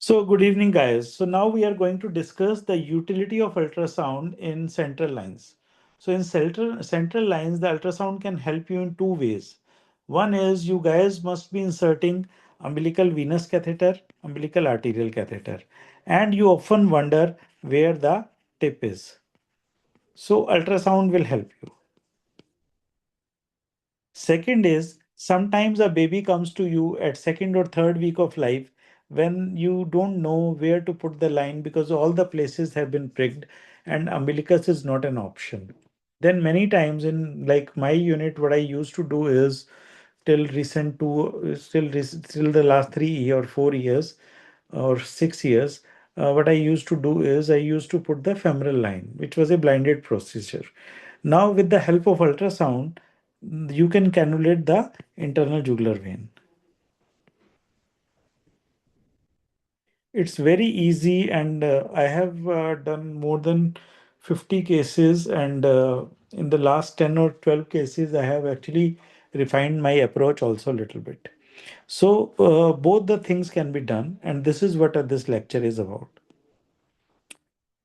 So, good evening, guys. So, now we are going to discuss the utility of ultrasound in central lines. So, in central lines, the ultrasound can help you in two ways. One is you guys must be inserting umbilical venous catheter, umbilical arterial catheter, and you often wonder where the tip is. So, ultrasound will help you. Second is sometimes a baby comes to you at second or third week of life when you don't know where to put the line because all the places have been pricked and umbilicus is not an option. Then many times in like my unit, what I used to do is till the last 3 or 4 years or 6 years, what I used to do is I used to put the femoral line, which was a blinded procedure. Now, with the help of ultrasound, you can cannulate the internal jugular vein. It's very easy, and I have done more than 50 cases, and in the last 10 or 12 cases, I have actually refined my approach also a little bit. So, both the things can be done, and this is what this lecture is about.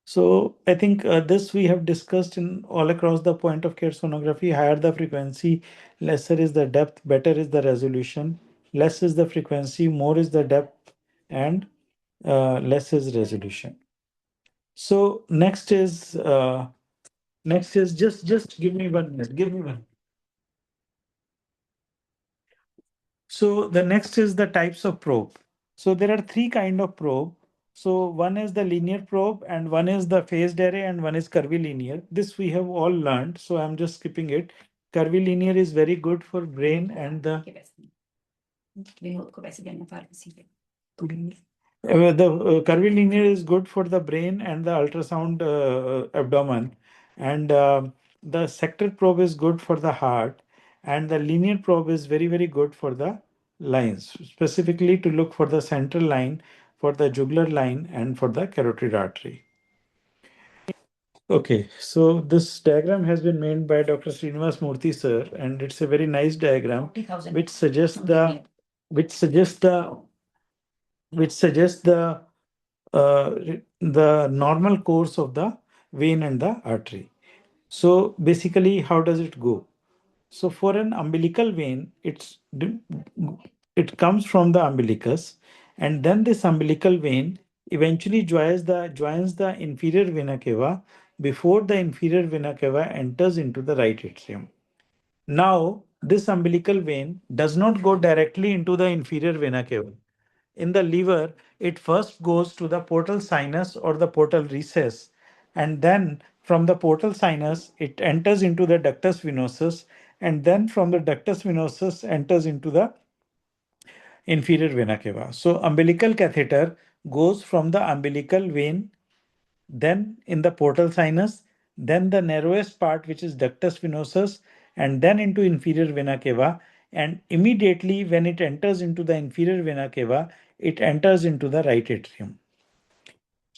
So I think this we have discussed in all across the point of care sonography. Higher the frequency, lesser is the depth, better is the resolution. Less is the frequency, more is the depth, and less is resolution. So next is just give me 1 minute. Give me one. So the next is the types of probe. So there are three kind of probe. So one is the linear probe and one is the phased array and one is curvilinear. This we have all learned. So I'm just skipping it. Curvilinear is very good for brain and the curvilinear is good for the brain and the ultrasound abdomen, and the sector probe is good for the heart, and the linear probe is very good for the lines, specifically to look for the central line, for the jugular line, and for the carotid artery. Okay, so this diagram has been made by Dr. Srinivas Murthy sir, and it's a very nice diagram which suggests the which suggests the which suggests uh, the normal course of the vein and the artery. So basically, how does it go? So for an umbilical vein, it comes from the umbilicus, and then this umbilical vein eventually joins the inferior vena cava before the inferior vena cava enters into the right atrium. Now, this umbilical vein does not go directly into the inferior vena cava. In the liver, it first goes to the portal sinus or the portal recess, and then from the portal sinus, it enters into the ductus venosus, and then from the ductus venosus enters into the inferior vena cava. So, umbilical catheter goes from the umbilical vein, then in the portal sinus, then the narrowest part, which is ductus venosus, and then into inferior vena cava. And immediately when it enters into the inferior vena cava, it enters into the right atrium.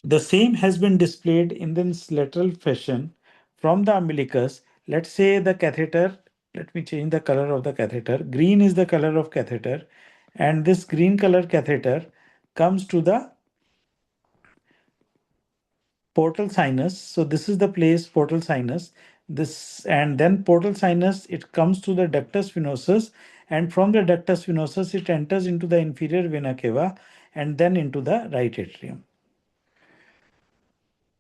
The same has been displayed in this lateral fashion from the umbilicus. Let's say the catheter, let me change the color of the catheter. Green is the color of catheter, and this green color catheter comes to the portal sinus. So this is the place portal sinus. This and then portal sinus it comes to the ductus venosus, and from the ductus venosus it enters into the inferior vena cava and then into the right atrium.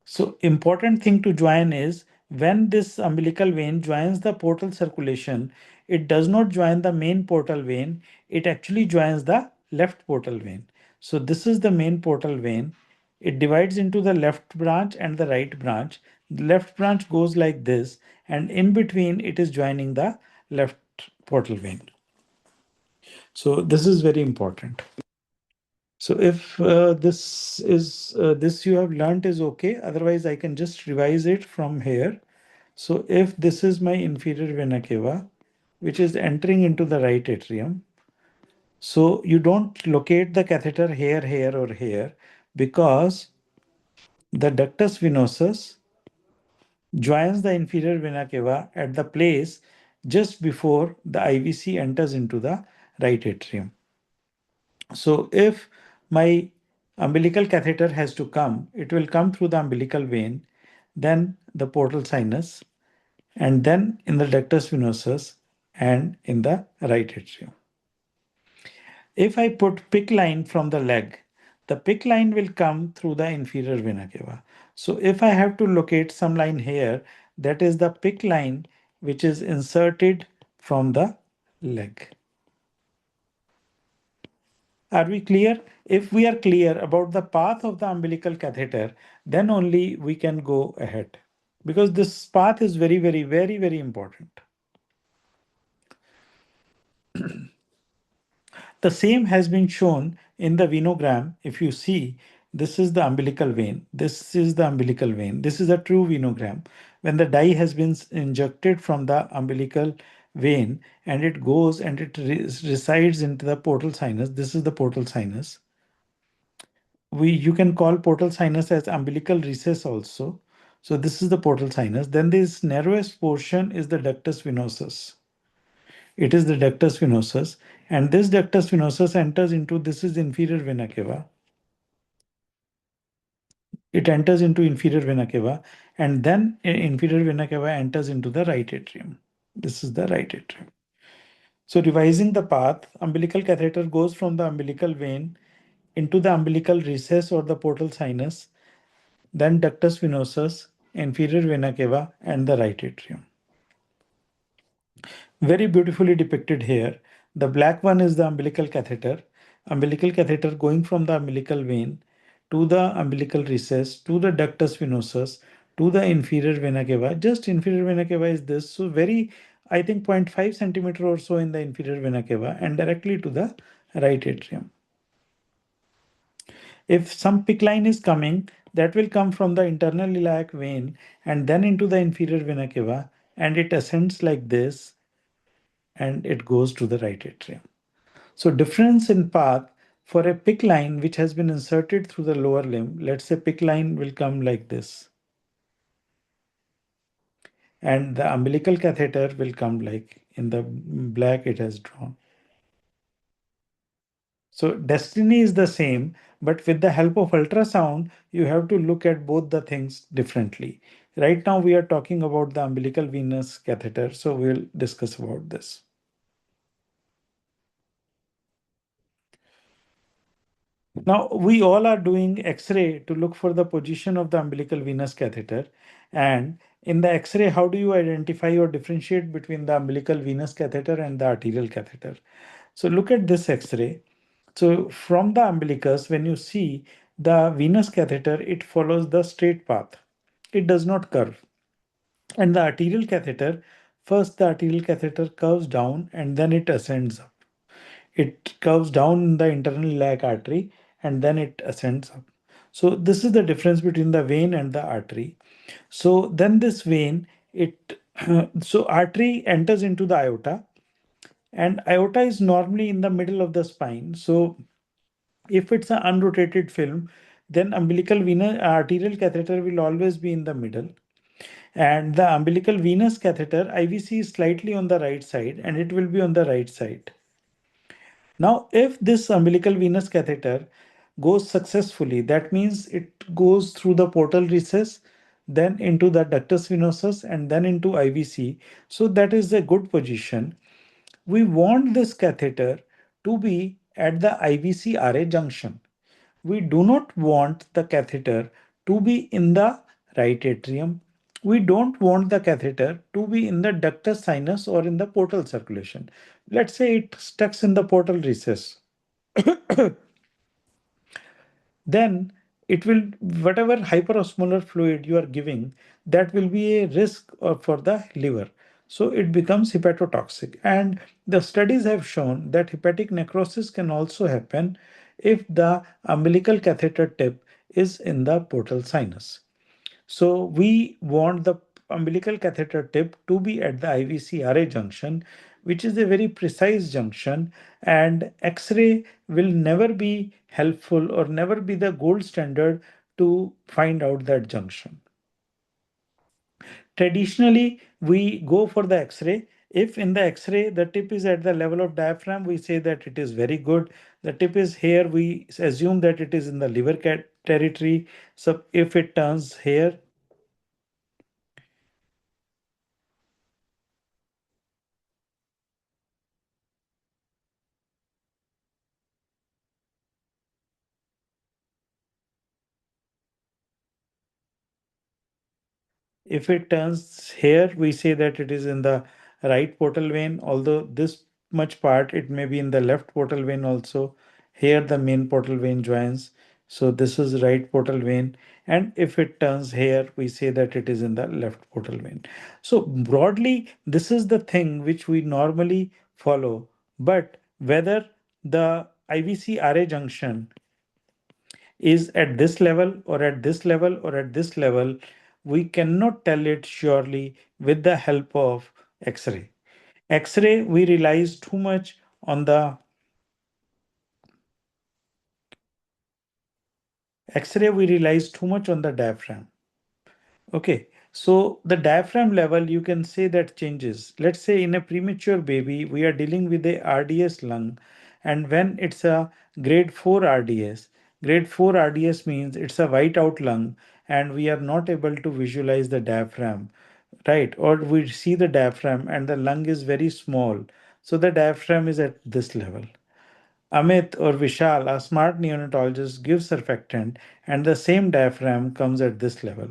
So important thing to join is when this umbilical vein joins the portal circulation, it does not join the main portal vein, it actually joins the left portal vein. So this is the main portal vein. It divides into the left branch and the right branch. The left branch goes like this, and in between it is joining the left portal vein. So this is very important. So if this you have learnt is okay, otherwise I can just revise it from here. So if this is my inferior vena cava, which is entering into the right atrium, so you don't locate the catheter here, or here, because the ductus venosus joins the inferior vena cava at the place just before the IVC enters into the right atrium. So if my Umbilical catheter has to come. It will come through the umbilical vein, then the portal sinus, and then in the ductus venosus and in the right atrium. If I put PICC line from the leg, the PICC line will come through the inferior vena cava. So if I have to locate some line here, that is the PICC line which is inserted from the leg. Are we clear? If we are clear about the path of the umbilical catheter, then only we can go ahead. Because this path is very, very, very, very important. The same has been shown in the venogram. If you see, this is the umbilical vein. This is the umbilical vein. This is a true venogram. When the dye has been injected from the umbilical vein and it goes and it resides into the portal sinus. This is the portal sinus. You can call portal sinus as umbilical recess also. So this is the portal sinus. Then this narrowest portion is the ductus venosus. It is the ductus venosus, and this ductus venosus enters into, this is inferior vena cava. It enters into inferior vena cava, and then inferior vena cava enters into the right atrium. This is the right atrium. So revising the path, umbilical catheter goes from the umbilical vein into the umbilical recess or the portal sinus, then ductus venosus, inferior vena cava, and the right atrium. Very beautifully depicted here. The black one is the umbilical catheter. Umbilical catheter going from the umbilical vein to the umbilical recess to the ductus venosus to the inferior vena cava. Just inferior vena cava is this. So very, I think, zero point 0.5 centimeter or so in the inferior vena cava and directly to the right atrium. If some PICC line is coming, that will come from the internal iliac vein and then into the inferior vena cava, and it ascends like this and it goes to the right atrium. So difference in path for a PICC line which has been inserted through the lower limb, let's say PICC line will come like this. And the umbilical catheter will come like in the black it has drawn. So destiny is the same, but with the help of ultrasound, you have to look at both the things differently. Right now we are talking about the umbilical venous catheter, so we'll discuss about this. Now, we all are doing X-ray to look for the position of the umbilical venous catheter. And in the X-ray, how do you identify or differentiate between the umbilical venous catheter and the arterial catheter? So look at this X-ray. So from the umbilicus, when you see the venous catheter, it follows the straight path. It does not curve. And the arterial catheter, first the arterial catheter curves down and then it ascends up. It curves down in the internal iliac artery and then it ascends up. So this is the difference between the vein and the artery. So then this vein, it so artery enters into the aorta, and aorta is normally in the middle of the spine. So if it's an unrotated film, then umbilical venous arterial catheter will always be in the middle. And the umbilical venous catheter, IVC, is slightly on the right side and it will be on the right side. Now, if this umbilical venous catheter goes successfully, that means it goes through the portal recess, then into the ductus venosus, and then into IVC. So that is a good position. We want this catheter to be at the IVC RA junction. We do not want the catheter to be in the right atrium. We don't want the catheter to be in the ductus sinus or in the portal circulation. Let's say it stuck in the portal recess. Then it will, whatever hyperosmolar fluid you are giving, that will be a risk for the liver. So it becomes hepatotoxic. And the studies have shown that hepatic necrosis can also happen if the umbilical catheter tip is in the portal sinus. So we want the umbilical catheter tip to be at the IVC-RA junction, which is a very precise junction, and X-ray will never be helpful or never be the gold standard to find out that junction. Traditionally, we go for the X-ray If in the X-ray the tip is at the level of diaphragm, we say that it is very good. The tip is here, we assume that it is in the liver territory. So if it turns here, if it turns here, we say that it is in the right portal vein, although this much part, it may be in the left portal vein also. Here, the main portal vein joins. So this is right portal vein. And if it turns here, we say that it is in the left portal vein. So broadly, this is the thing which we normally follow. But whether the IVC RA junction is at this level or at this level or at this level, we cannot tell it surely with the help of X-ray. X-ray, we relies too much on the X-ray, we relies too much on the diaphragm. Okay, so the diaphragm level, you can say that changes. Let's say in a premature baby, we are dealing with a RDS lung, and when it's a grade 4 RDS, grade 4 RDS means it's a whiteout lung, and we are not able to visualize the diaphragm, right? Or we see the diaphragm and the lung is very small. So the diaphragm is at this level. Amit or Vishal, a smart neonatologist, gives surfactant, and the same diaphragm comes at this level.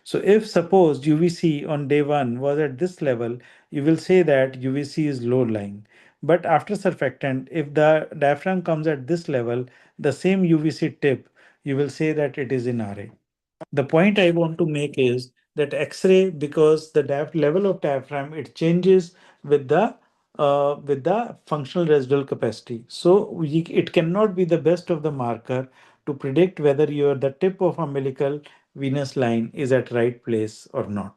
So if suppose UVC on day 1 was at this level, you will say that UVC is low lying. But after surfactant, if the diaphragm comes at this level, the same UVC tip, you will say that it is in RA. The point I want to make is that X-ray, because the level of diaphragm, it changes with the functional residual capacity. So it cannot be the best of the marker to predict whether the tip of umbilical venous line is at right place or not.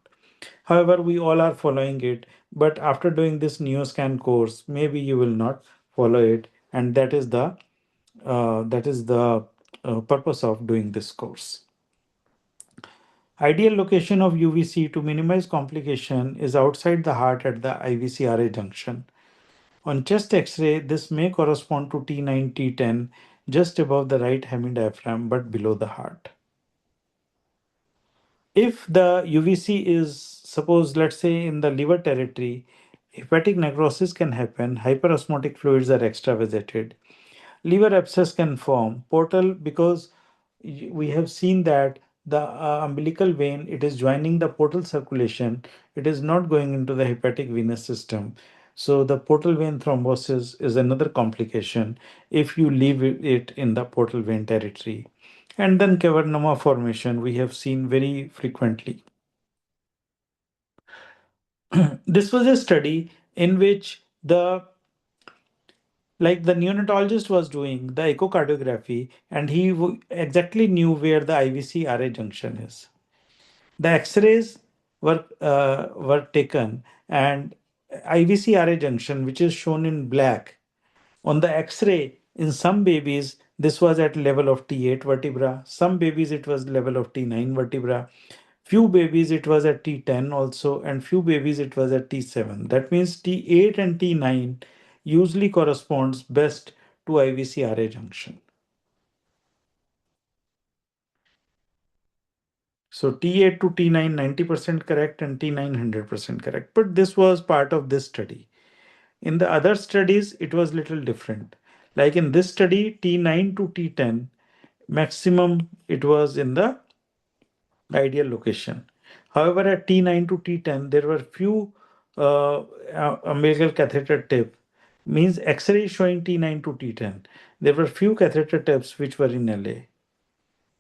However, we all are following it, but after doing this neoscan course, maybe you will not follow it, and that is the purpose of doing this course. Ideal location of UVC to minimize complication is outside the heart at the IVC-RA junction. On chest X-ray, this may correspond to T9, T10, just above the right hemidiaphragm but below the heart. If the UVC is, suppose, let's say in the liver territory, hepatic necrosis can happen, hyperosmotic fluids are extravasated, liver abscess can form, portal, because we have seen that the umbilical vein, it is joining the portal circulation, it is not going into the hepatic venous system. So the portal vein thrombosis is another complication if you leave it in the portal vein territory. And then cavernoma formation we have seen very frequently. This was a study in which the neonatologist was doing the echocardiography, and he exactly knew where the IVC RA junction is. The X-rays were taken, and IVC RA junction, which is shown in black on the X-ray, in some babies this was at level of T8 vertebra, some babies it was level of T9 vertebra, few babies it was at T10 also, and few babies it was at T7. That means T8 and T9 usually corresponds best to IVC RA junction. So T8 to T9 90% correct and T9 100% correct. But this was part of this study. In the other studies, it was little different. Like in this study, T9 to T10 maximum it was in the ideal location. However, at T9 to T10, there were few umbilical catheter tip, means X-ray showing T9 to T10. There were few catheter tips which were in LA.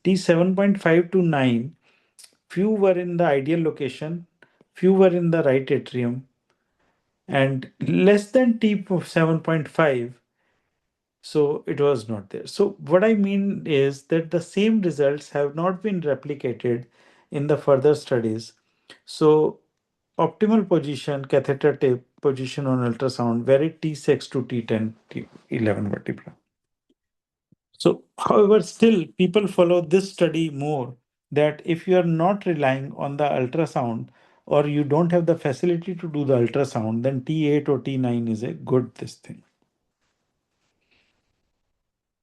T7.5 to 9, few were in the ideal location, few were in the right atrium, and less than T7.5, so it was not there. So what I mean is that the same results have not been replicated in the further studies. So optimal position, catheter tip position on ultrasound varied T6 to T10, T11 vertebra. So, however, still people follow this study more, that if you are not relying on the ultrasound or you don't have the facility to do the ultrasound, then T8 or T9 is a good this thing.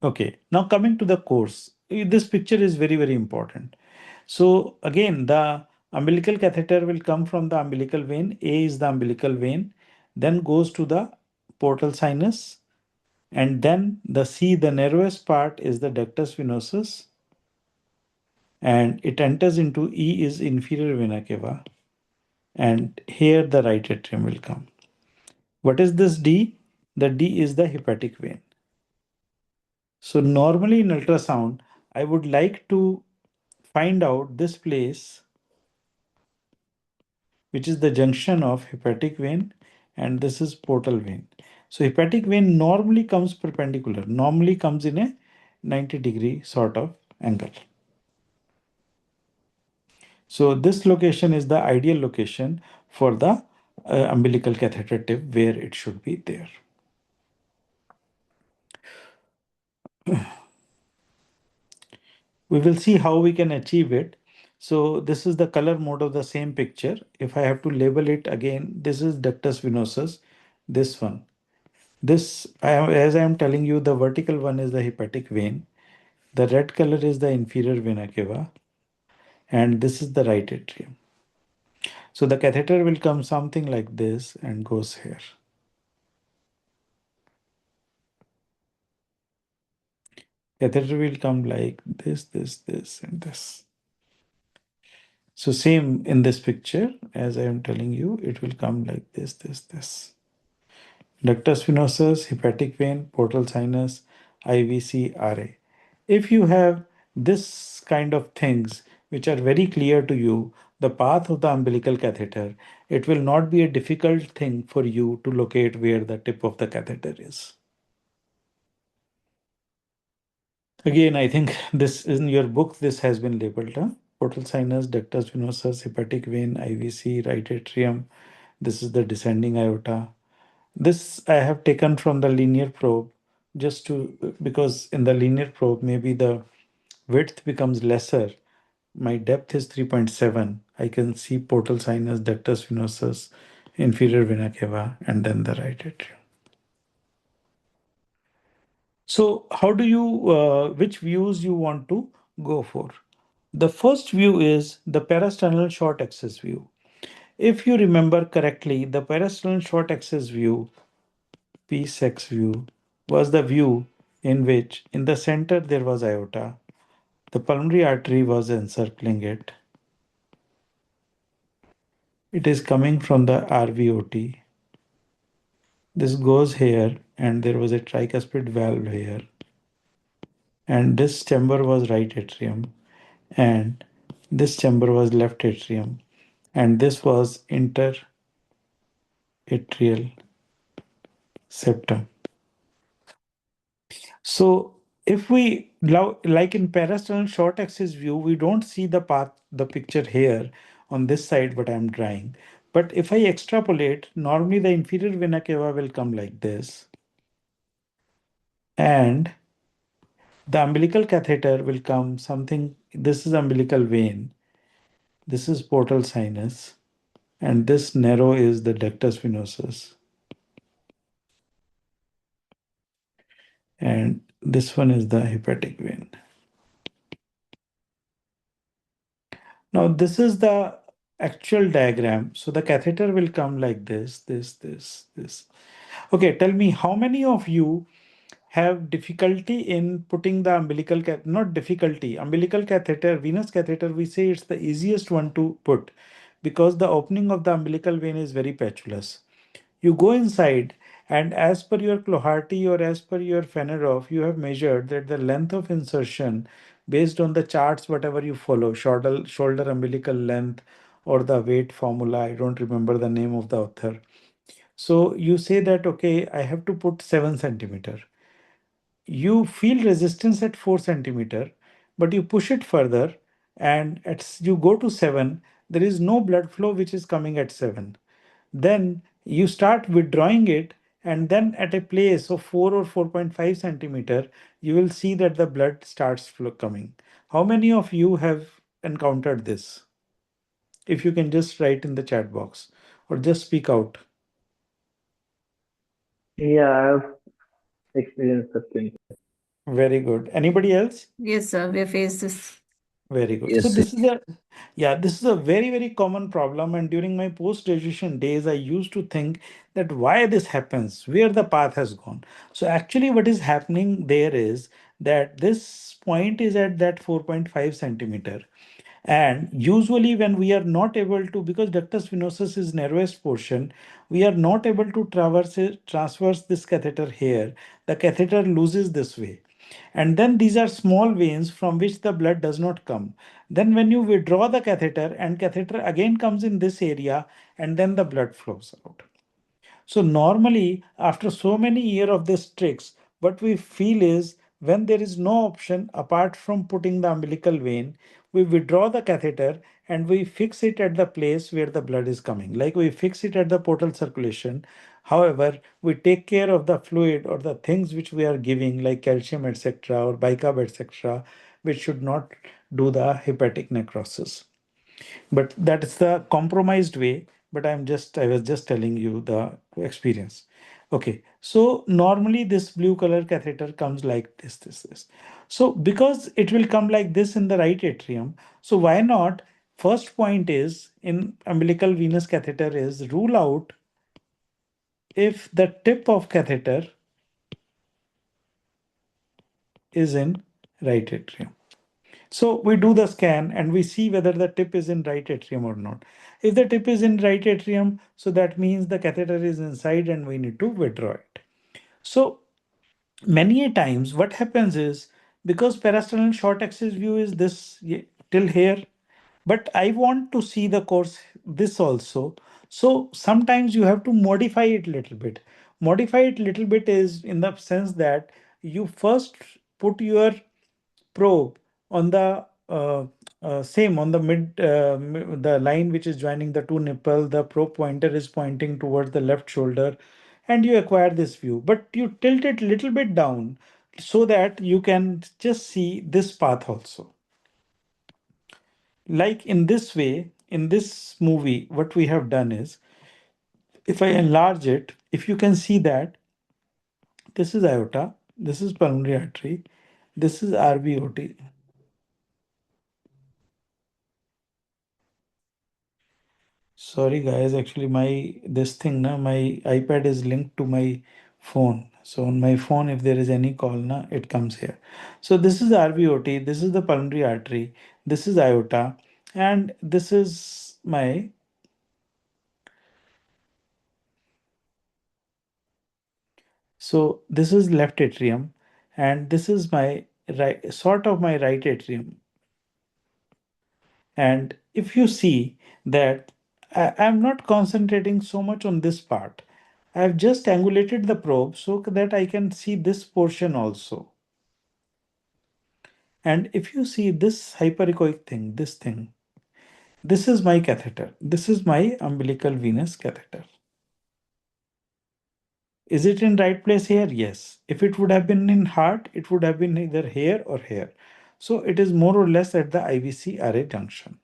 Okay, now coming to the course, this picture is very, very important. So again, the umbilical catheter will come from the umbilical vein. A is the umbilical vein, then goes to the portal sinus, and then the C, the narrowest part, is the ductus venosus, and it enters into E is inferior vena cava, and here the right atrium will come. What is this D? The D is the hepatic vein. So normally in ultrasound, I would like to find out this place, which is the junction of hepatic vein, and this is portal vein. So hepatic vein normally comes perpendicular, normally comes in a 90-degree sort of angle. So this location is the ideal location for the umbilical catheter tip, where it should be there. We will see how we can achieve it. So this is the color mode of the same picture. If I have to label it again, this is ductus venosus, this one. This, as I am telling you, the vertical one is the hepatic vein. The red color is the inferior vena cava, and this is the right atrium. So the catheter will come something like this and goes here. Catheter will come like this, and this. So same in this picture, as I am telling you, it will come like this. Ductus venosus, hepatic vein, portal sinus, IVC, RA. If you have this kind of things which are very clear to you, the path of the umbilical catheter, it will not be a difficult thing for you to locate where the tip of the catheter is. Again, I think this is in your book, this has been labeled, huh? Portal sinus, ductus venosus, hepatic vein, IVC, right atrium. This is the descending aorta. This I have taken from the linear probe, just to, because in the linear probe maybe the width becomes lesser. My depth is 3.7. I can see portal sinus, ductus venosus, inferior vena cava, and then the right atrium. So how do you, which views you want to go for? The first view is the parasternal short axis view. If you remember correctly, the parasternal short axis view, P6 view, was the view in which in the center there was aorta. The pulmonary artery was encircling it. It is coming from the RVOT. This goes here, and there was a tricuspid valve here. And this chamber was right atrium, and this chamber was left atrium, and this was interatrial septum. So if we like in parasternal short axis view, we don't see the path, the picture here on this side what I'm drawing. But if I extrapolate, normally the inferior vena cava will come like this, and the umbilical catheter will come something. This is umbilical vein, this is portal sinus, and this narrow is the ductus venosus, and this one is the hepatic vein. Now this is the actual diagram. So the catheter will come like this. Okay, tell me, how many of you have difficulty in putting the umbilical not difficulty, umbilical catheter, venous catheter, we say it's the easiest one to put because the opening of the umbilical vein is very patulous. You go inside, and as per your Cloharty or as per your Fenneroff, you have measured that the length of insertion based on the charts, whatever you follow, shoulder umbilical length or the weight formula. I don't remember the name of the author. So you say that, okay, I have to put 7 centimeter. You feel resistance at 4 centimeter, but you push it further, and you go to 7, there is no blood flow which is coming at 7. Then you start withdrawing it, and then at a place of 4 or 4.5 centimeter, you will see that the blood starts flow coming. How many of you have encountered this? If you can just write in the chat box or just speak out. Yeah, I've experienced the same. Very good. Anybody else? Yes, sir. We have faced this. Very good. So Yes, this is a, yeah, this is a very, very common problem. And during my post-graduation days, I used to think that why this happens, where the path has gone. So actually what is happening there is that this point is at that 4.5 centimeter. And usually when we are not able to, because ductus venosus is narrowest portion, we are not able to transverse this catheter here. The catheter loses this way. And then these are small veins from which the blood does not come. Then when you withdraw the catheter and catheter again comes in this area and then the blood flows out. So normally, after so many years of this tricks, what we feel is when there is no option apart from putting the umbilical vein, we withdraw the catheter and we fix it at the place where the blood is coming. Like we fix it at the portal circulation. However, we take care of the fluid or the things which we are giving, like calcium, etc., or bicarb, etc., which should not do the hepatic necrosis. But that's the compromised way. But I was just telling you the experience. Okay, so normally this blue color catheter comes like this. So because it will come like this in the right atrium, so why not? First point is in umbilical venous catheter is rule out if the tip of catheter is in right atrium. So we do the scan and we see whether the tip is in right atrium or not. If the tip is in right atrium, so that means the catheter is inside and we need to withdraw it. So many a times what happens is because parasternal short axis view is this till here, but I want to see the course this also. So sometimes you have to modify it a little bit. Modify it a little bit is in the sense that you first put your probe on the same on the the line which is joining the two nipple. The probe pointer is pointing towards the left shoulder and you acquire this view, but you tilt it little bit down so that you can just see this path also. Like in this way, in this movie what we have done is, if I enlarge it, if you can see that this is aorta, this is pulmonary artery, this is RBOT. Sorry guys, actually my this thing na my iPad is linked to my phone. So on my phone, if there is any call na, it comes here. So this is RVOT, this is the pulmonary artery, this is aorta, and this is my, so this is left atrium, and this is my right, sort of my right atrium. And if you see that I'm not concentrating so much on this part, I've just angulated the probe so that I can see this portion also. And if you see this hyperechoic thing, this is my catheter. This is my umbilical venous catheter. Is it in right place here? Yes. If it would have been in heart, it would have been either here or here. So it is more or less at the IVC RA junction.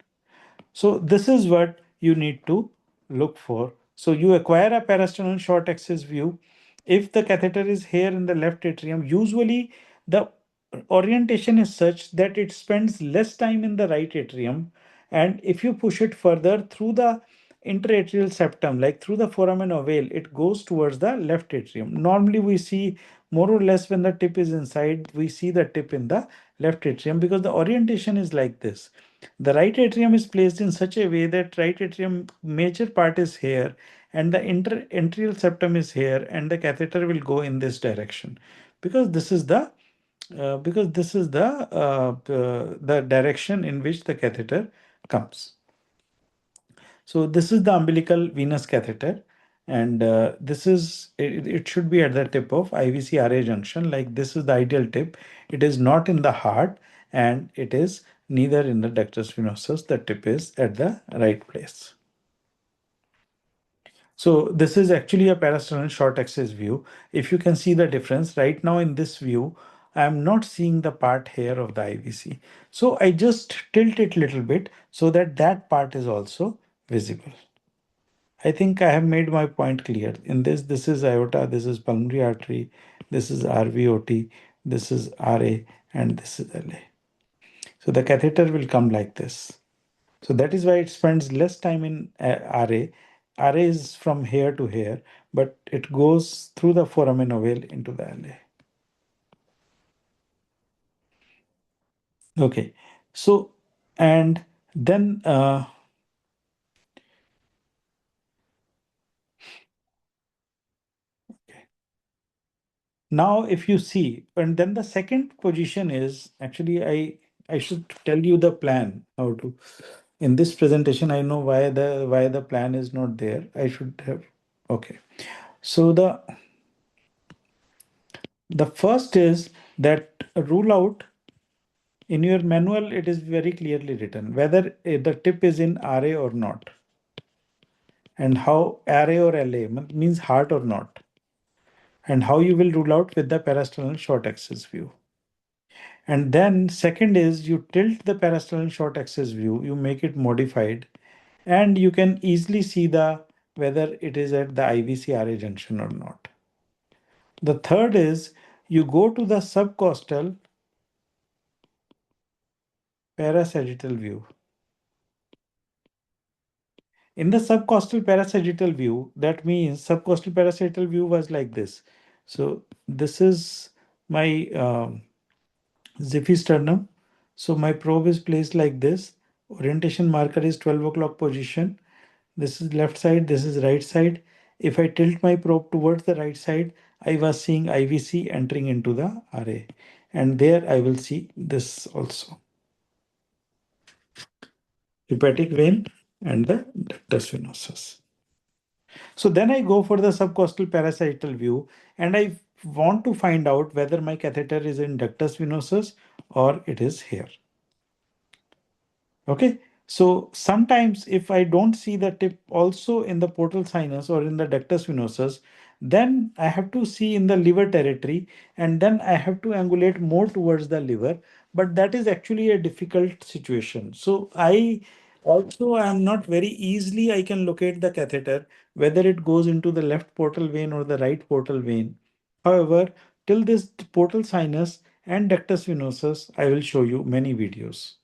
So this is what you need to look for. So you acquire a parasternal short axis view. If the catheter is here in the left atrium, usually the orientation is such that it spends less time in the right atrium. And if you push it further through the interatrial septum, like through the foramen ovale, it goes towards the left atrium. Normally we see more or less when the tip is inside, we see the tip in the left atrium because the orientation is like this. The right atrium is placed in such a way that right atrium major part is here and the enterial septum is here and the catheter will go in this direction because this is the the direction in which the catheter comes. So this is the umbilical venous catheter, and this is it should be at the tip of IVC-RA junction. Like this is the ideal tip. It is not in the heart, and it is neither in the ductus venosus. The tip is at the right place. So this is actually a parasternal short axis view. If you can see the difference right now in this view, I'm not seeing the part here of the IVC. So I just tilt it little bit so that that part is also visible. I think I have made my point clear. In this is aorta, this is pulmonary artery, this is RVOT, this is RA, and this is LA. So the catheter will come like this. So that is why it spends less time in RA. RA is from here to here, but it goes through the foramen ovale into the LA. Okay, so and then now if you see, and then the second position is actually I should tell you the plan how to. In this presentation, I know why the plan is not there. I should have. Okay, so the first is that rule out. In your manual, it is very clearly written whether the tip is in RA or not, and how RA or LA means heart or not, and how you will rule out with the parasternal short axis view. And then second is you tilt the parasternal short axis view, you make it modified, and you can easily see the whether it is at the IVC RA junction or not. The third is you go to the subcostal parasagittal view. In the subcostal parasagittal view, that means subcostal parasagittal view was like this. So this is my Xiphisternum. So my probe is placed like this. Orientation marker is 12 o'clock position. This is left side, this is right side. If I tilt my probe towards the right side, I was seeing IVC entering into the RA. And there I will see this also. Hepatic vein and the ductus venosus. So then I go for the subcostal parasagittal view and I want to find out whether my catheter is in ductus venosus or it is here. Okay. So sometimes if I don't see the tip also in the portal sinus or in the ductus venosus, then I have to see in the liver territory and then I have to angulate more towards the liver. But that is actually a difficult situation. So I also am not very easily I can locate the catheter, whether it goes into the left portal vein or the right portal vein. However, till this portal sinus and ductus venosus, I will show you many videos.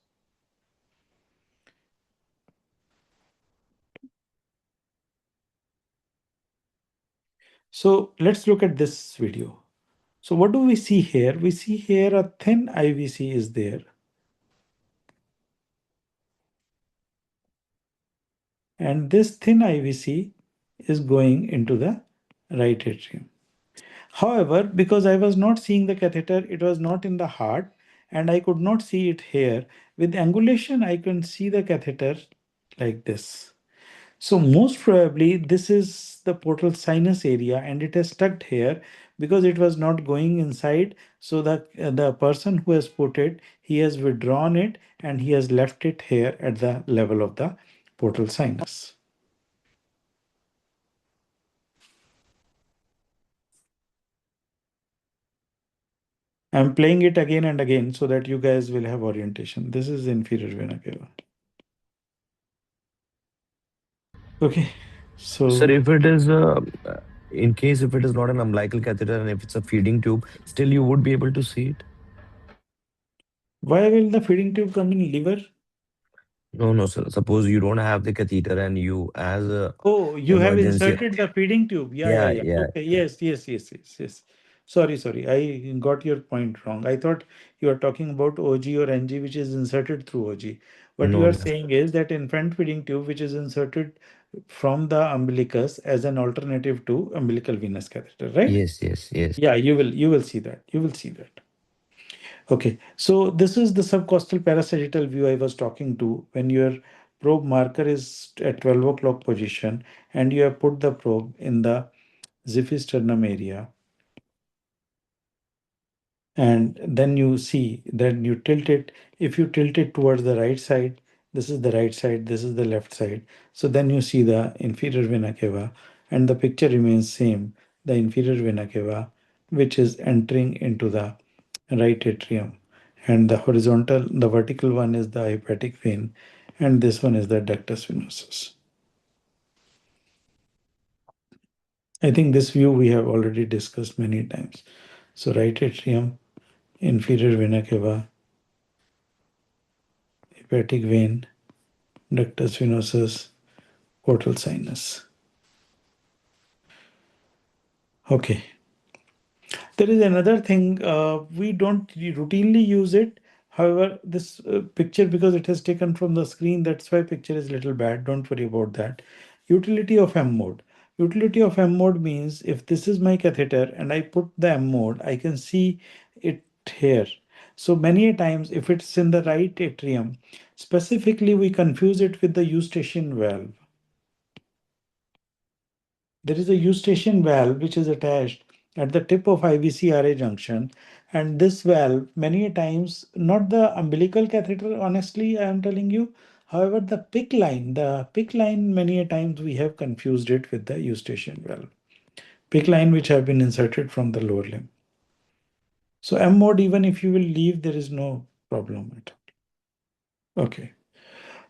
So let's look at this video. So what do we see here? We see here a thin IVC is there. And this thin IVC is going into the right atrium. However, because I was not seeing the catheter, it was not in the heart, and I could not see it here. With angulation, I can see the catheter like this. So most probably this is the portal sinus area and it is stuck here because it was not going inside. So the person who has put it, he has withdrawn it and he has left it here at the level of the portal sinus. I'm playing it again and again so that you guys will have orientation. This is inferior vena cava. Okay, Sir, so if it is in case if it is not an umbilical catheter and if it's a feeding tube, still you would be able to see it? why will the feeding tube come in liver? No, no, sir. Suppose you don't have the catheter and you, as a Oh, you have emergency. inserted the feeding tube. Yeah, yeah, Yeah, yeah. yeah. Okay. Yes, yes, yes, yes, yes. Sorry, sorry. I got your point wrong. I thought you are talking about OG or NG, which is inserted through OG. What you No, are no. saying is that infant feeding tube, which is inserted from the umbilicus as an alternative to umbilical venous catheter, right? Yes, yes, yes. Yeah, you will see that. You will see that. Okay, so this is the subcostal parasagittal view I was talking to when your probe marker is at 12 o'clock position and you have put the probe in the xiphisternum area. And then you see that you tilt it. If you tilt it towards the right side, this is the right side, this is the left side. So then you see the inferior vena cava and the picture remains same, the inferior vena cava, which is entering into the right atrium, and the vertical one is the hepatic vein, and this one is the ductus venosus. I think this view we have already discussed many times. So right atrium, inferior vena cava, hepatic vein, ductus venosus, portal sinus. Okay. There is another thing, we don't routinely use it. However, this picture, because it has taken from the screen, that's why picture is little bad. Don't worry about that. Utility of M mode. Utility of M mode means if this is my catheter and I put the M mode, I can see it here. So many a times, if it's in the right atrium, specifically we confuse it with the eustachian valve. There is a eustachian valve which is attached at the tip of IVC-RA junction, and this valve many a times, not the umbilical catheter, honestly, I am telling you. However, the PIC line many a times we have confused it with the eustachian valve. PIC line which have been inserted from the lower limb. So M mode, even if you will leave, there is no problem at all. Okay.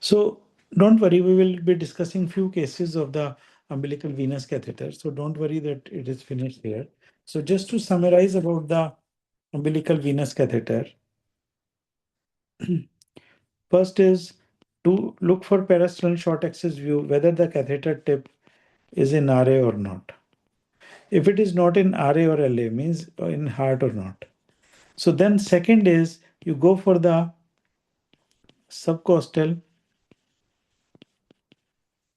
So don't worry, we will be discussing few cases of the umbilical venous catheter. So don't worry that it is finished here. So just to summarize about the umbilical venous catheter, first is to look for parasternal short axis view, whether the catheter tip is in RA or not. If it is not in RA or LA, means in heart or not. So then second is you go for the subcostal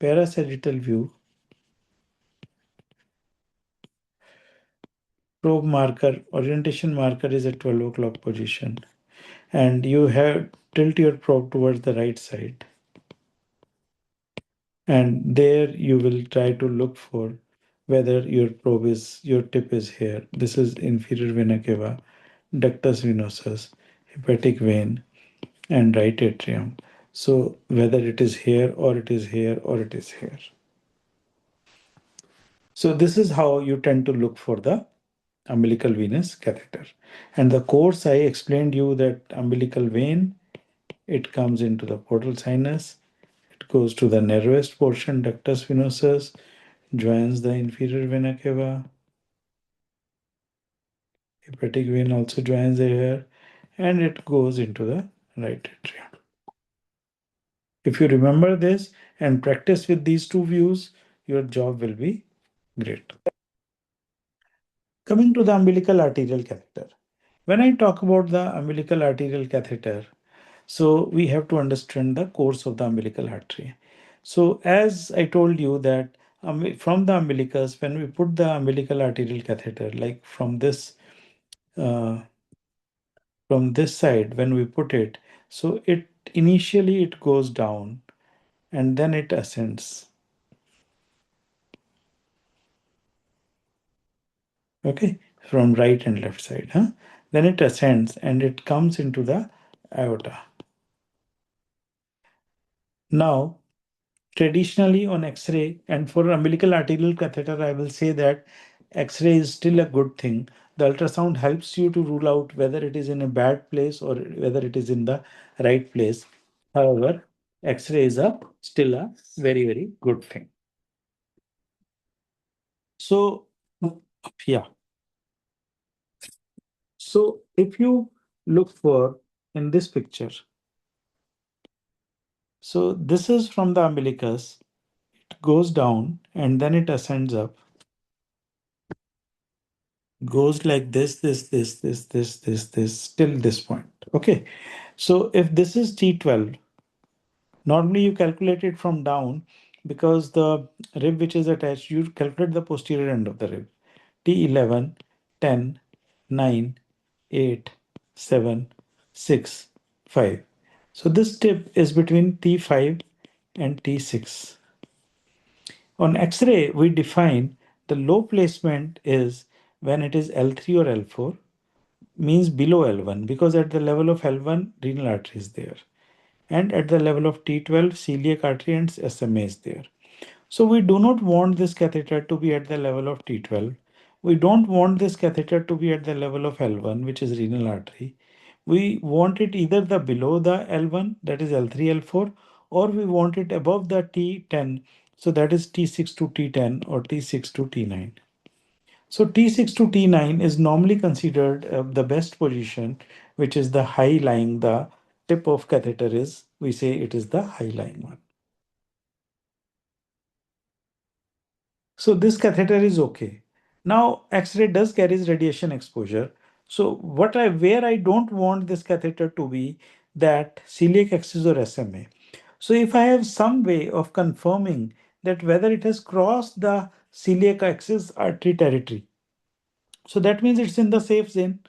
parasagittal view. Probe marker, orientation marker is at 12 o'clock position. And you have tilt your probe towards the right side. And there you will try to look for whether your tip is here. This is inferior vena cava, ductus venosus, hepatic vein, and right atrium. So whether it is here or it is here or it is here. So this is how you tend to look for the umbilical venous catheter. And the course I explained you that umbilical vein, it comes into the portal sinus, it goes to the narrowest portion, ductus venosus, joins the inferior vena cava, hepatic vein also joins here, and it goes into the right atrium. If you remember this and practice with these two views, your job will be great. Coming to the umbilical arterial catheter. When I talk about the umbilical arterial catheter, so we have to understand the course of the umbilical artery. So as I told you that from the umbilicus, when we put the umbilical arterial catheter, like uh, from this side, when we put it, so it initially it goes down and then it ascends. Okay, from right and left side, huh? Then it ascends and it comes into the aorta. Now, traditionally on X-ray, and for umbilical arterial catheter, I will say that X-ray is still a good thing. The ultrasound helps you to rule out whether it is in a bad place or whether it is in the right place. However, X-ray is still a very, very good thing. So, yeah. So if you look for in this picture, so this is from the umbilicus, it goes down and then it ascends up, goes like this, till this point. Okay. So if this is T12, normally you calculate it from down because the rib which is attached, you calculate the posterior end of the rib. T11, 10, 9, 8, 7, 6, 5. So this tip is between T5 and T6. On X-ray, we define the low placement is when it is L3 or L4, means below L1, because at the level of L1, renal artery is there. And at the level of T12, celiac artery and SMA is there. So we do not want this catheter to be at the level of T12. We don't want this catheter to be at the level of L1, which is renal artery. We want it either the below the L1, that is L3, L4, or we want it above the T10, so that is T6 to T10 or T6 to T9. So T6 to T9 is normally considered the best position, which is the high lying, the tip of catheter is, we say it is the high lying one. So this catheter is okay. Now X-ray does carries radiation exposure. So where I don't want this catheter to be, that celiac axis or SMA. So if I have some way of confirming that whether it has crossed the celiac axis artery territory, so that means it's in the safe zone.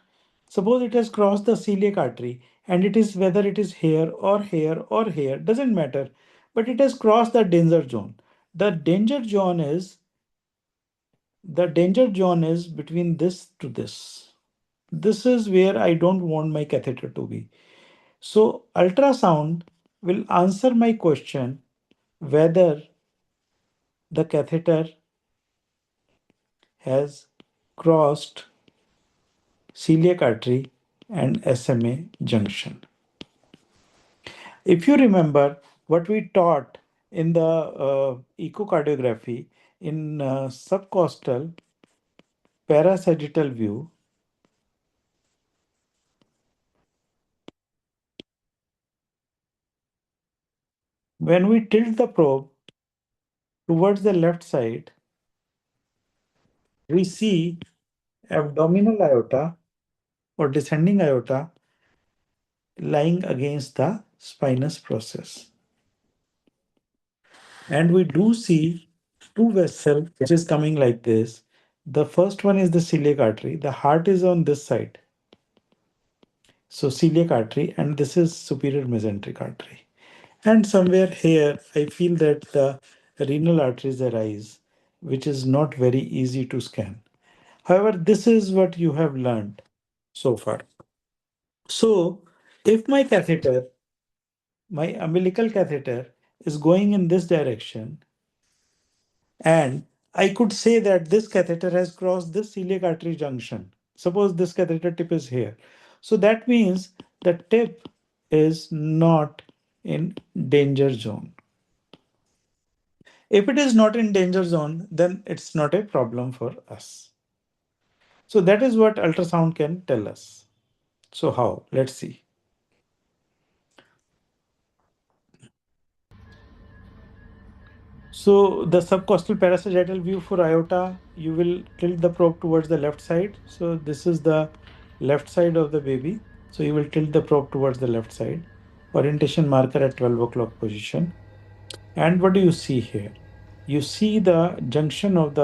Suppose it has crossed the celiac artery and it is whether it is here or here or here, doesn't matter, but it has crossed the danger zone. The danger zone is between this to this. This is where I don't want my catheter to be. So ultrasound will answer my question whether the catheter has crossed celiac artery and SMA junction. If you remember what we taught in the echocardiography in subcostal parasagittal view, when we tilt the probe towards the left side, we see abdominal aorta or descending aorta lying against the spinous process. And we do see two vessels which is coming like this. The first one is the celiac artery. The heart is on this side. So celiac artery, and this is superior mesenteric artery. And somewhere here, I feel that the renal arteries arise, which is not very easy to scan. However, this is what you have learned so far. So if my catheter, my umbilical catheter is going in this direction, and I could say that this catheter has crossed this celiac artery junction. Suppose this catheter tip is here. So that means the tip is not in danger zone. If it is not in danger zone, then it's not a problem for us. So that is what ultrasound can tell us. So how? Let's see. So the subcostal parasagittal view for aorta, you will tilt the probe towards the left side. So this is the left side of the baby. So you will tilt the probe towards the left side. Orientation marker at 12 o'clock position. And what do you see here? You see the junction of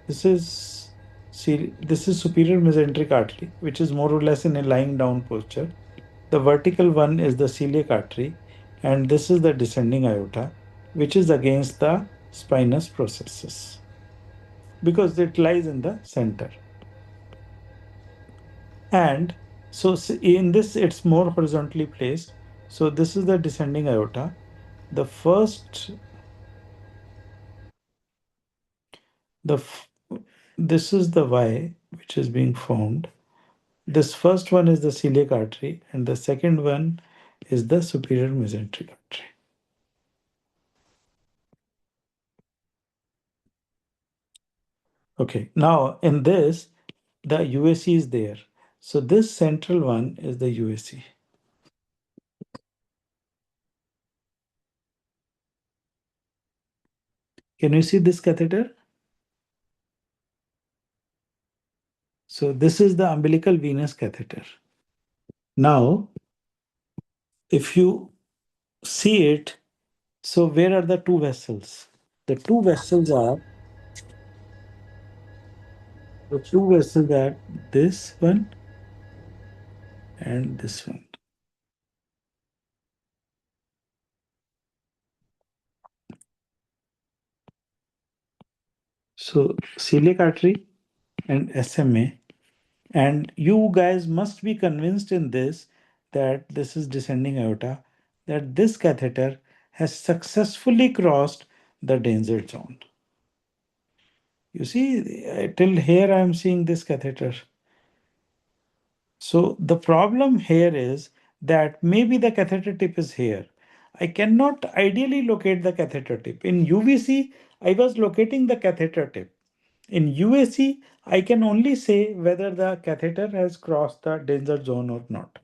this is this is superior mesenteric artery, which is more or less in a lying down posture. The vertical one is the celiac artery, and this is the descending aorta, which is against the spinous processes because it lies in the center. And so in this, it's more horizontally placed. So this is the descending aorta. The first, this is the Y which is being formed. This first one is the celiac artery, and the second one is the superior mesenteric artery. Okay, now in this, the UAC is there. So this central one is the UAC. Can you see this catheter? So this is the umbilical venous catheter. Now, if you see it, so where are the two vessels? The two vessels are this one and this one. So celiac artery and SMA. And you guys must be convinced in this that this is descending aorta, that this catheter has successfully crossed the danger zone. You see, till here I am seeing this catheter. So the problem here is that maybe the catheter tip is here. I cannot ideally locate the catheter tip. In UVC, I was locating the catheter tip. In UAC, I can only say whether the catheter has crossed the danger zone or not.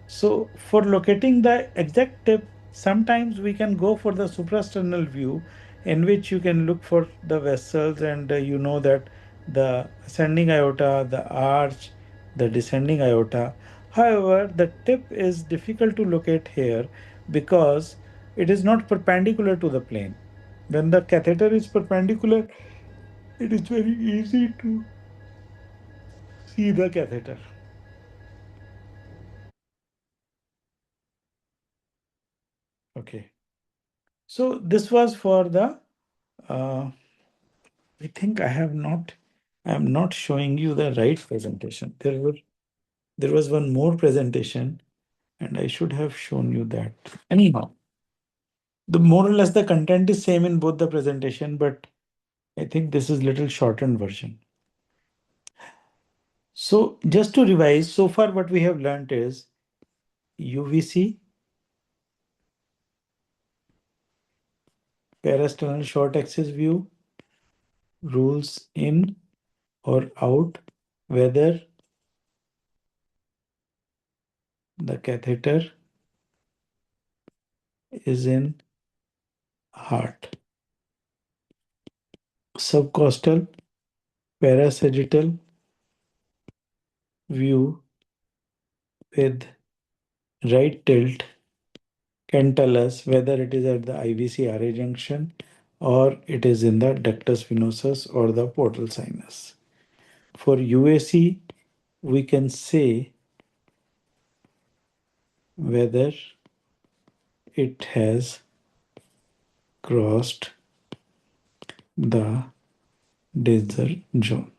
So for locating the exact tip, sometimes we can go for the suprasternal view, in which you can look for the vessels, and you know that the ascending aorta, the arch, the descending aorta. However, the tip is difficult to locate here because it is not perpendicular to the plane. When the catheter is perpendicular, it is very easy to see the catheter. Okay. So this was for the I think I am not showing you the right presentation. There was one more presentation and I should have shown you that. Anyhow, the more or less the content is same in both the presentation, but I think this is little shortened version. So just to revise, so far what we have learned is UVC, parasternal short axis view, rules in or out, whether the catheter is in heart. Subcostal, parasagittal view with right tilt can tell us whether it is at the IVC-RA junction or it is in the ductus venosus or the portal sinus. For UAC, we can say whether it has crossed the danger zone.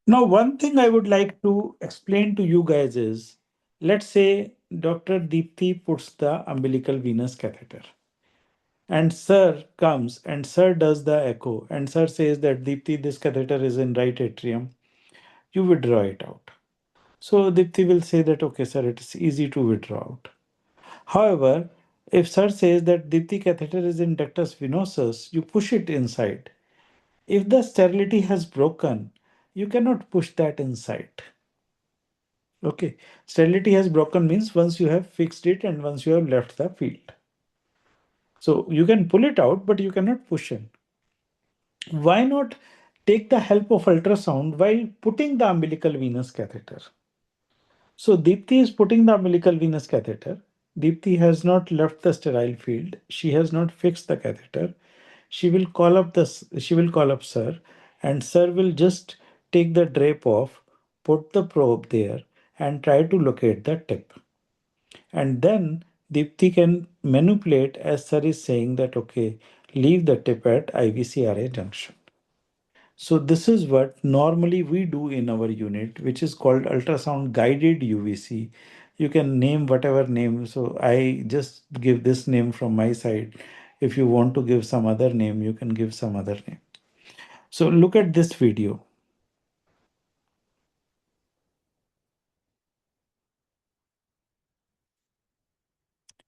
Now, one thing I would like to explain to you guys is, let's say Dr. Deepthi puts the umbilical venous catheter. And sir comes and sir does the echo and sir says that Deepthi, this catheter is in right atrium. You withdraw it out. So Deepthi will say that, okay, sir, it is easy to withdraw out. However, if sir says that Deepthi catheter is in ductus venosus, you push it inside. If the sterility has broken, you cannot push that inside. Okay, sterility has broken means once you have fixed it and once you have left the field. So you can pull it out, but you cannot push in. Why not take the help of ultrasound while putting the umbilical venous catheter? So Deepthi is putting the umbilical venous catheter. Deepthi has not left the sterile field. She has not fixed the catheter. She will call up sir, and sir will just take the drape off, put the probe there, and try to locate the tip. And then Deepthi can manipulate as sir is saying that, okay, leave the tip at IVCRA junction. So this is what normally we do in our unit, which is called ultrasound guided UVC. You can name whatever name. So I just give this name from my side. If you want to give some other name, you can give some other name. So look at this video.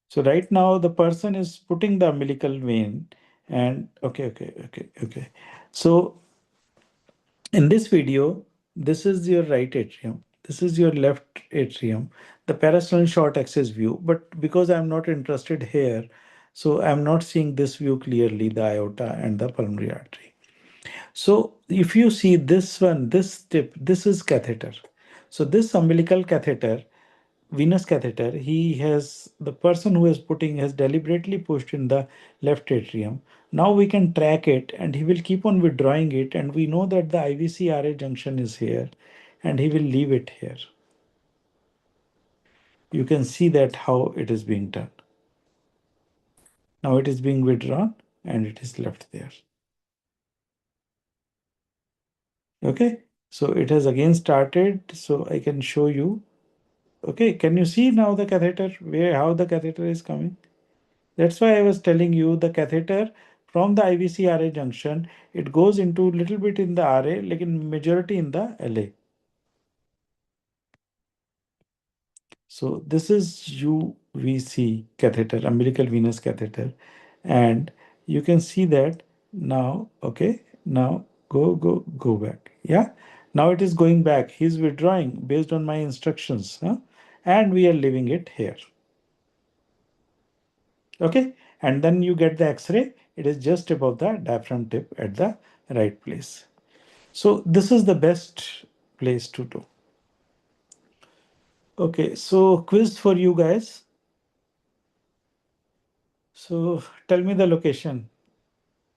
So right now the person is putting the umbilical vein and okay. So in this video, this is your right atrium. This is your left atrium, the parasternal short axis view. But because I'm not interested here, so I'm not seeing this view clearly, the aorta and the pulmonary artery. So if you see this one, this tip, this is catheter. So this umbilical catheter, venous catheter, the person who is putting has deliberately pushed in the left atrium. Now we can track it and he will keep on withdrawing it, and we know that the IVC-RA junction is here and he will leave it here. You can see that how it is being done. Now it is being withdrawn and it is left there. Okay, so it has again started, so I can show you. Okay, can you see now the catheter, how the catheter is coming? That's why I was telling you the catheter from the IVC RA junction, it goes into little bit in the RA, like in majority in the LA. So this is UVC catheter, umbilical venous catheter. And you can see that now, okay, now go back. Yeah, now it is going back. He's withdrawing based on my instructions. Huh? And we are leaving it here. Okay, and then you get the X-ray. It is just above the diaphragm tip at the right place. So this is the best place to do. Okay, so quiz for you guys. So tell me the location.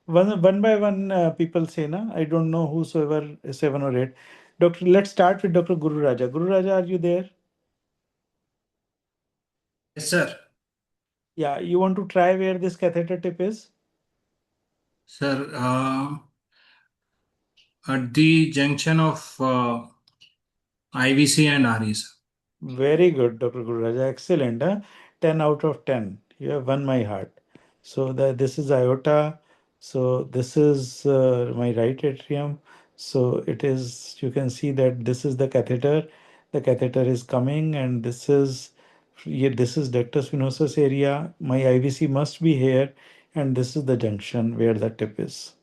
One by one, people say, na. I don't know whosoever 7 or 8. Doctor, let's start with Dr. Guru Raja. Guru Raja, are you there? Yes, sir. Yeah, you want to try where this catheter tip is? Sir, at the junction of IVC and RE, sir. Very good, Dr. Guru Raja. Excellent. Huh? 10 out of 10. You have won my heart. So this is aorta. So this is my right atrium. So it is, you can see that this is the catheter. The catheter is coming, and this is, yeah, this is ductus venosus area. My IVC must be here, and this is the junction where the tip is.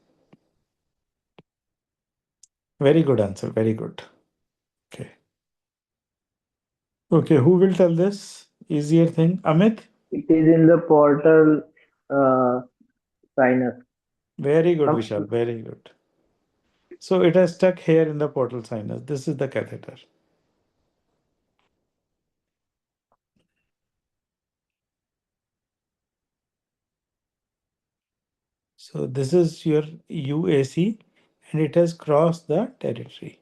Very good answer. Very good. Okay. Okay, who will tell this? Easier thing. Amit? It is in the portal uh, sinus. Very good, Some, Vishal. Very good. So it has stuck here in the portal sinus. This is the catheter. So this is your UAC, and it has crossed the territory.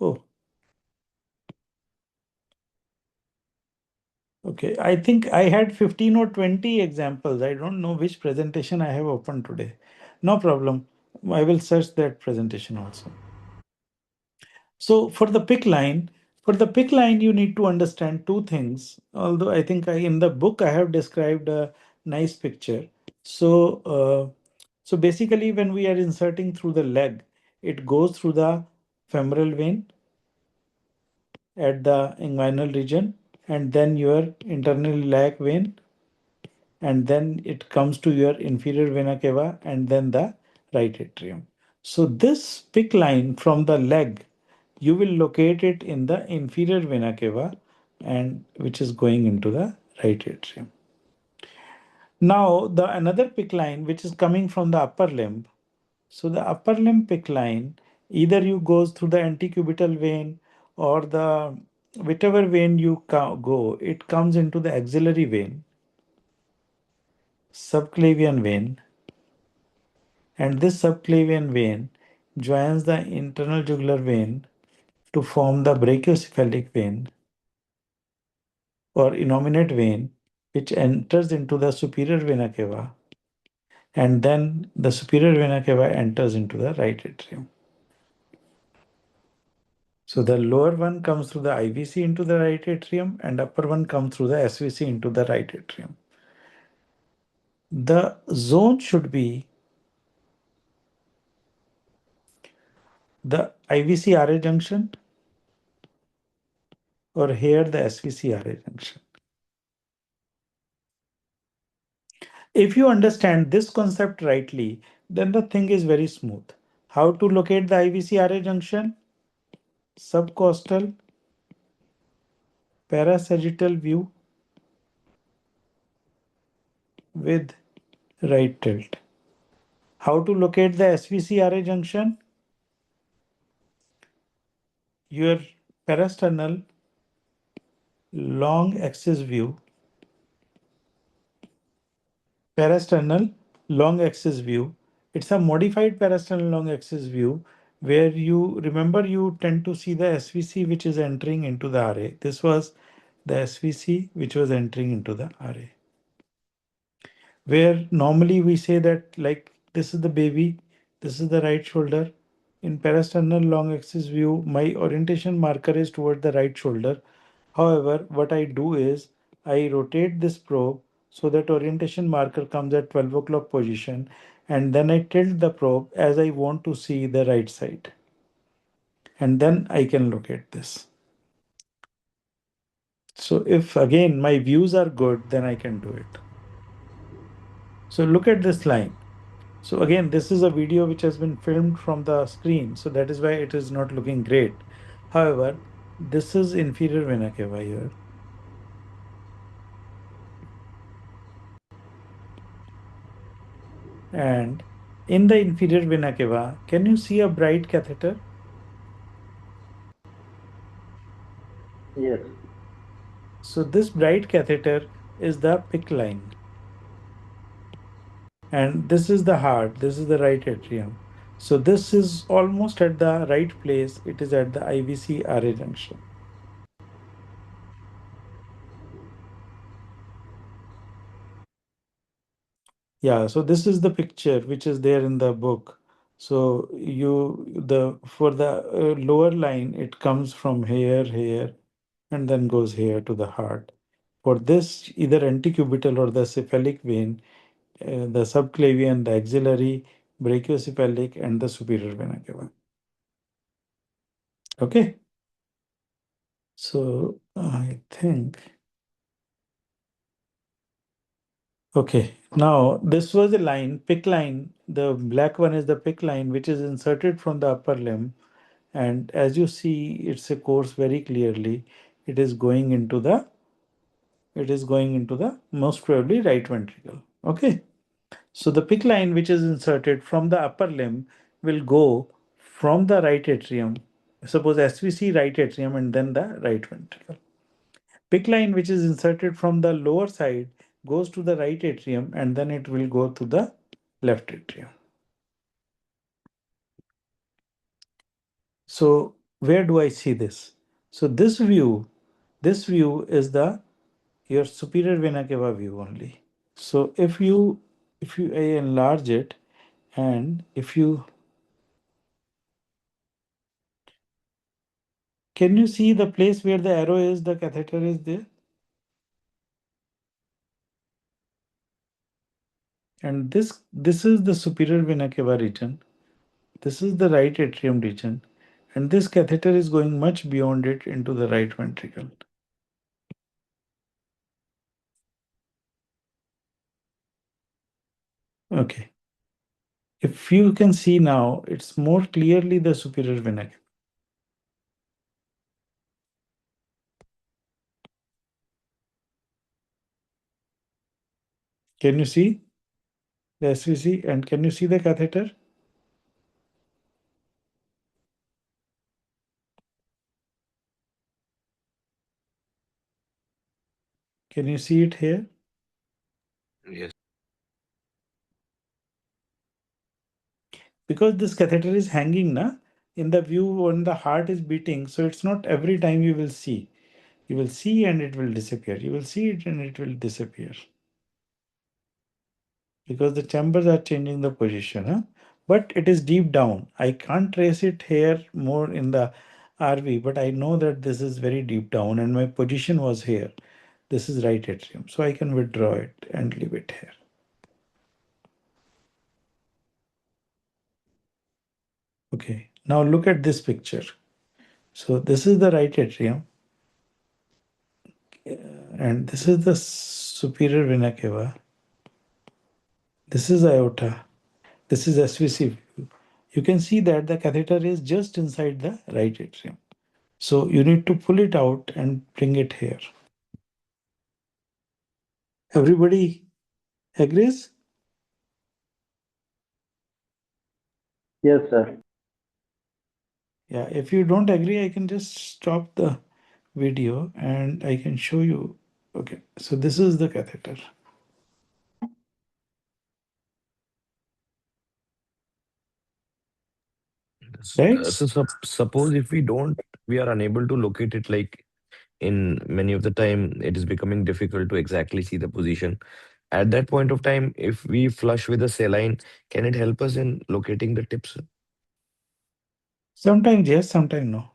Oh, okay. I think I had 15 or 20 examples. I don't know which presentation I have opened today. No problem. I will search that presentation also. So for the PIC line, you need to understand two things. Although I think in the book I have described a nice picture. So basically, when we are inserting through the leg, it goes through the femoral vein at the inguinal region, and then your internal iliac vein, and then it comes to your inferior vena cava, and then the right atrium. So this PIC line from the leg, you will locate it in the inferior vena cava, and which is going into the right atrium. Now the another PIC line which is coming from the upper limb. So the upper limb PIC line, either you goes through the antecubital vein or the whichever vein you go, it comes into the axillary vein, subclavian vein, and this subclavian vein joins the internal jugular vein to form the brachiocephalic vein or innominate vein, which enters into the superior vena cava, and then the superior vena cava enters into the right atrium. So the lower one comes through the IVC into the right atrium, and upper one comes through the SVC into the right atrium. The zone should be the IVC RA junction, or here the SVC RA junction. If you understand this concept rightly, then the thing is very smooth. How to locate the IVC RA junction? Subcostal, parasagittal view with right tilt. How to locate the SVC RA junction? Your parasternal long axis view, parasternal long axis view. It's a modified parasternal long axis view where you remember you tend to see the SVC which is entering into the RA. This was the SVC which was entering into the RA. Where normally we say that like this is the baby, this is the right shoulder, in parasternal long axis view, my orientation marker is toward the right shoulder. However, what I do is I rotate this probe so that orientation marker comes at 12 o'clock position, and then I tilt the probe as I want to see the right side. And then I can locate this. So if again my views are good, then I can do it. So look at this line. So again, this is a video which has been filmed from the screen, so that is why it is not looking great. However, this is inferior vena cava here. And in the inferior vena cava, can you see a bright catheter? Yes. So this bright catheter is the PIC line. And this is the heart, this is the right atrium. So this is almost at the right place. It is at the IVC RA junction. Yeah, so this is the picture which is there in the book. So for the lower line, it comes from here, and then goes here to the heart. For this, either antecubital or the cephalic vein, the subclavian, the axillary, brachiocephalic, and the superior vena cava. Okay. So I think, okay, now this was a line, PIC line. The black one is the PIC line, which is inserted from the upper limb. And as you see, it's a course very clearly. It is going into the most probably right ventricle. Okay. So the PIC line which is inserted from the upper limb will go from the right atrium. Suppose SVC right atrium and then the right ventricle. PIC line which is inserted from the lower side goes to the right atrium and then it will go to the left atrium. So where do I see this? So this view is the your superior vena cava view only. So if you enlarge it, and if you can you see the place where the arrow is, the catheter is there, and this is the superior vena cava region, this is the right atrium region, and this catheter is going much beyond it into the right ventricle. Okay, if you can see now, it's more clearly the superior vena cava. Can you see the SVC, and can you see the catheter? Can you see it here? Yes. Because this catheter is hanging na in the view when the heart is beating, so it's not every time you will see and it will disappear, you will see it and it will disappear, because the chambers are changing the position, huh? But it is deep down. I can't trace it here more in the RV, but I know that this is very deep down and my position was here. This is right atrium, so I can withdraw it and leave it here. Okay, now look at this picture. So this is the right atrium, and this is the superior vena cava. This is aorta. This is SVC. You can see that the catheter is just inside the right atrium. So you need to pull it out and bring it here. Everybody agrees? Yes, sir. Yeah, if you don't agree, I can just stop the video and I can show you. Okay, so this is the catheter. Right? Suppose if we are unable to locate it, like in many of the time, it is becoming difficult to exactly see the position. At that point of time, if we flush with a saline, can it help us in locating the tips? Sometimes yes, sometimes no.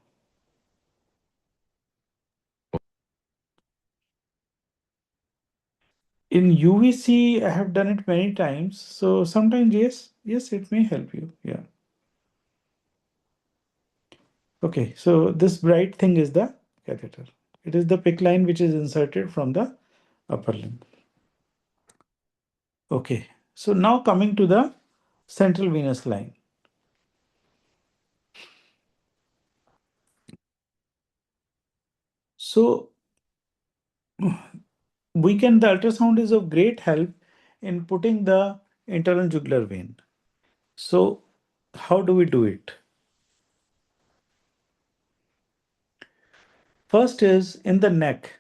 In UVC, I have done it many times. So sometimes yes, it may help you. Yeah. Okay, so this bright thing is the catheter. It is the PICC line which is inserted from the upper limb. Okay, so now coming to the central venous line. So the ultrasound is of great help in putting the internal jugular vein. So how do we do it? First is in the neck.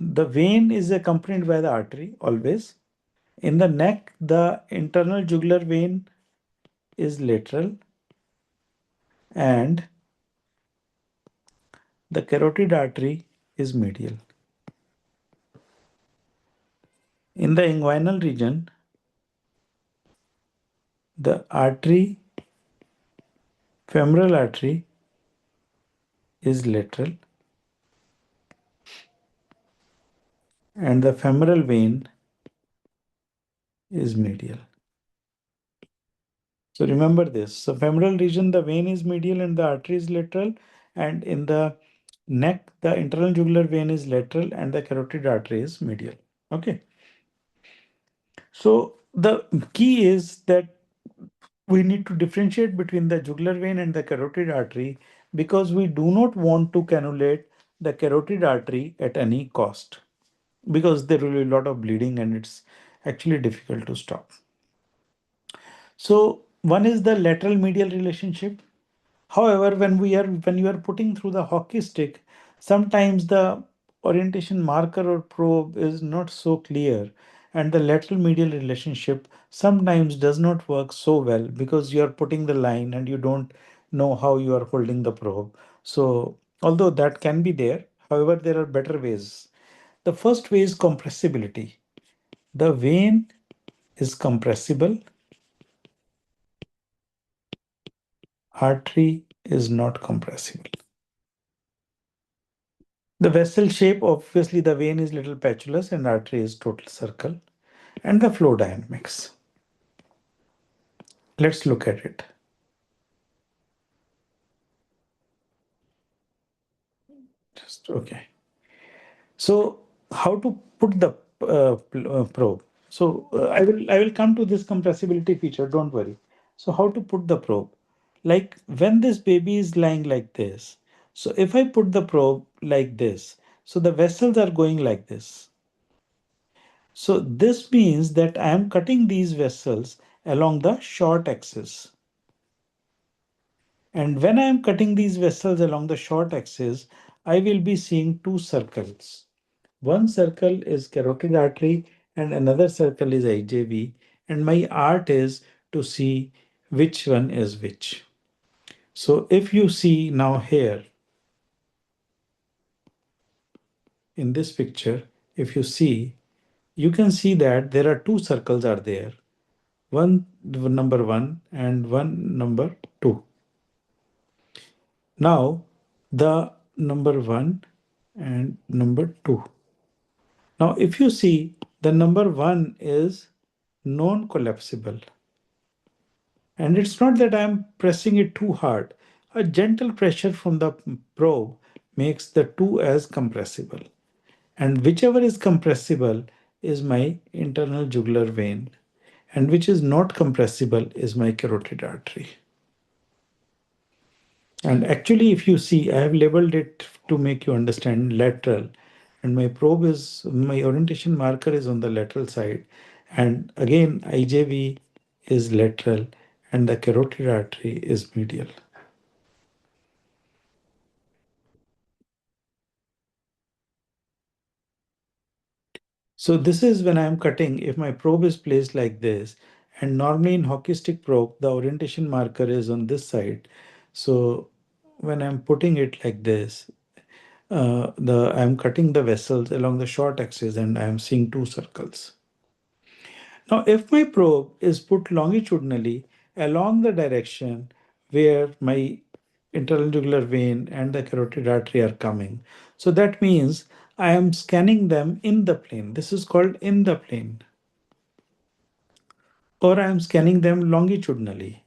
The vein is accompanied by the artery always. In the neck, the internal jugular vein is lateral and the carotid artery is medial. In the inguinal region, the femoral artery is lateral and the femoral vein is medial. So remember this. So femoral region, the vein is medial and the artery is lateral. And in the neck, the internal jugular vein is lateral and the carotid artery is medial. Okay. So the key is that we need to differentiate between the jugular vein and the carotid artery because we do not want to cannulate the carotid artery at any cost because there will be a lot of bleeding and it's actually difficult to stop. So one is the lateral medial relationship. However, when you are putting through the hockey stick, sometimes the orientation marker or probe is not so clear, and the lateral medial relationship sometimes does not work so well because you are putting the line and you don't know how you are holding the probe. So, although that can be there, however, there are better ways. The first way is compressibility. The vein is compressible, artery is not compressible. The vessel shape, obviously the vein is little patulous and artery is total circle. And the flow dynamics. Let's look at it. Just okay. So how to put the probe? So I will come to this compressibility feature. Don't worry. So how to put the probe? Like when this baby is lying like this. So if I put the probe like this, so the vessels are going like this. So this means that I am cutting these vessels along the short axis. And when I am cutting these vessels along the short axis, I will be seeing two circles. One circle is carotid artery and another circle is IJV. And my art is to see which one is which. So if you see now here in this picture, if you see, you can see that there are two circles are there. One number 1 and one number 2. Now the number 1 and number 2. Now if you see the number 1 is non-collapsible and it's not that I'm pressing it too hard. A gentle pressure from the probe makes the 2 as compressible and whichever is compressible is my internal jugular vein and which is not compressible is my carotid artery. And actually, if you see, I have labeled it to make you understand lateral. And my orientation marker is on the lateral side. And again, IJV is lateral and the carotid artery is medial. So this is when I am cutting, if my probe is placed like this, and normally in hockey stick probe, the orientation marker is on this side. So when I'm putting it like this, I'm cutting the vessels along the short axis and I am seeing two circles. Now, if my probe is put longitudinally, along the direction where my interjugular vein and the carotid artery are coming. So that means I am scanning them in the plane. This is called in the plane. Or I am scanning them longitudinally.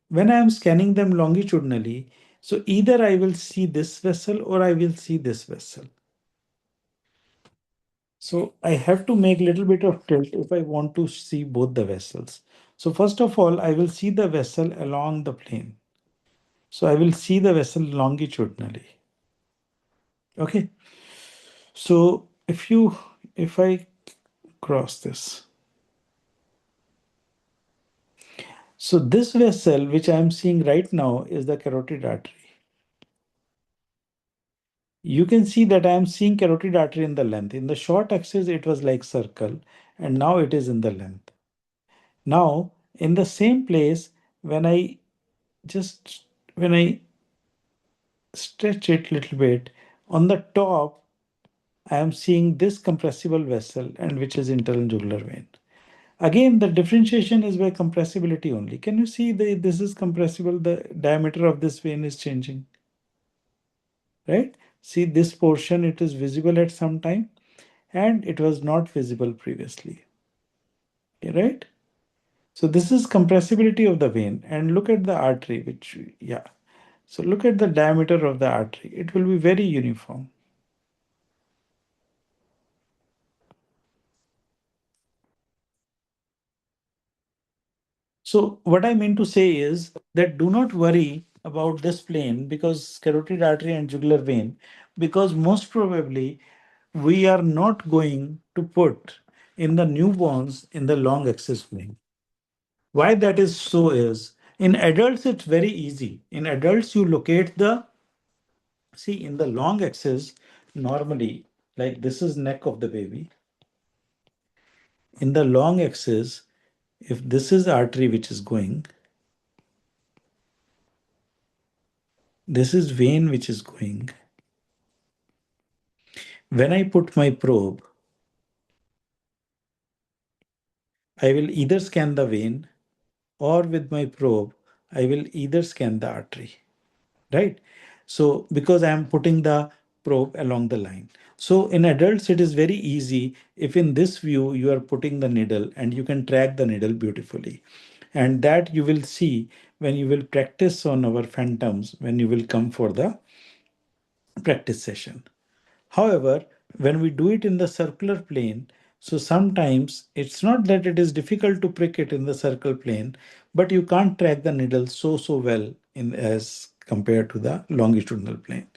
When I am scanning them longitudinally, so either I will see this vessel or I will see this vessel. So I have to make a little bit of tilt if I want to see both the vessels. So first of all, I will see the vessel along the plane. So I will see the vessel longitudinally. Okay. So if I cross this. So this vessel, which I am seeing right now, is the carotid artery. You can see that I am seeing carotid artery in the length. In the short axis, it was like circle, and now it is in the length. Now, in the same place, when I stretch it a little bit, on the top, I am seeing this compressible vessel, and which is internal jugular vein. Again, the differentiation is by compressibility only. Can you see this is compressible? The diameter of this vein is changing, right? See this portion, it is visible at some time, and it was not visible previously, okay, right? So this is compressibility of the vein, and look at the artery, yeah. So look at the diameter of the artery. It will be very uniform. So what I mean to say is that do not worry about this plane, because carotid artery and jugular vein, because most probably we are not going to put in the newborns in the long axis plane. Why that is so is, in adults it's very easy. In adults you locate see in the long axis, normally, like this is neck of the baby. In the long axis, if this is artery which is going, this is vein which is going. When I put my probe, I will either scan the vein, or with my probe, I will either scan the artery, right? So because I am putting the probe along the line. So in adults, it is very easy if in this view you are putting the needle and you can track the needle beautifully. And that you will see when you will practice on our phantoms, when you will come for the practice session. However, when we do it in the circular plane, so sometimes it's not that it is difficult to prick it in the circle plane, but you can't track the needle so well in as compared to the longitudinal plane.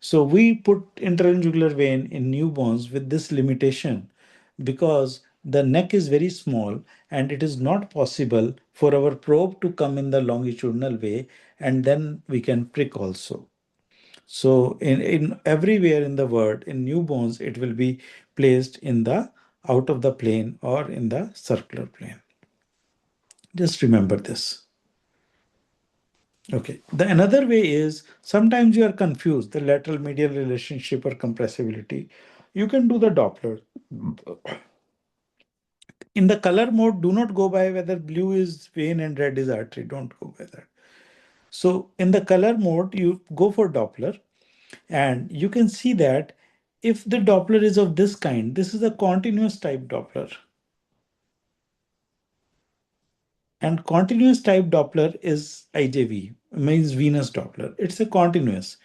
So we put intrajugular vein in newborns with this limitation, because the neck is very small and it is not possible for our probe to come in the longitudinal way, and then we can prick also. So in everywhere in the world, in newborns, it will be placed in the out of the plane or in the circular plane. Just remember this. Okay. The another way is sometimes you are confused, the lateral medial relationship or compressibility. You can do the Doppler. In the color mode, do not go by whether blue is vein and red is artery. Don't go by that. So in the color mode, you go for Doppler. And you can see that if the Doppler is of this kind, this is a continuous type Doppler. And continuous type Doppler is IJV, means venous Doppler. It's a continuous.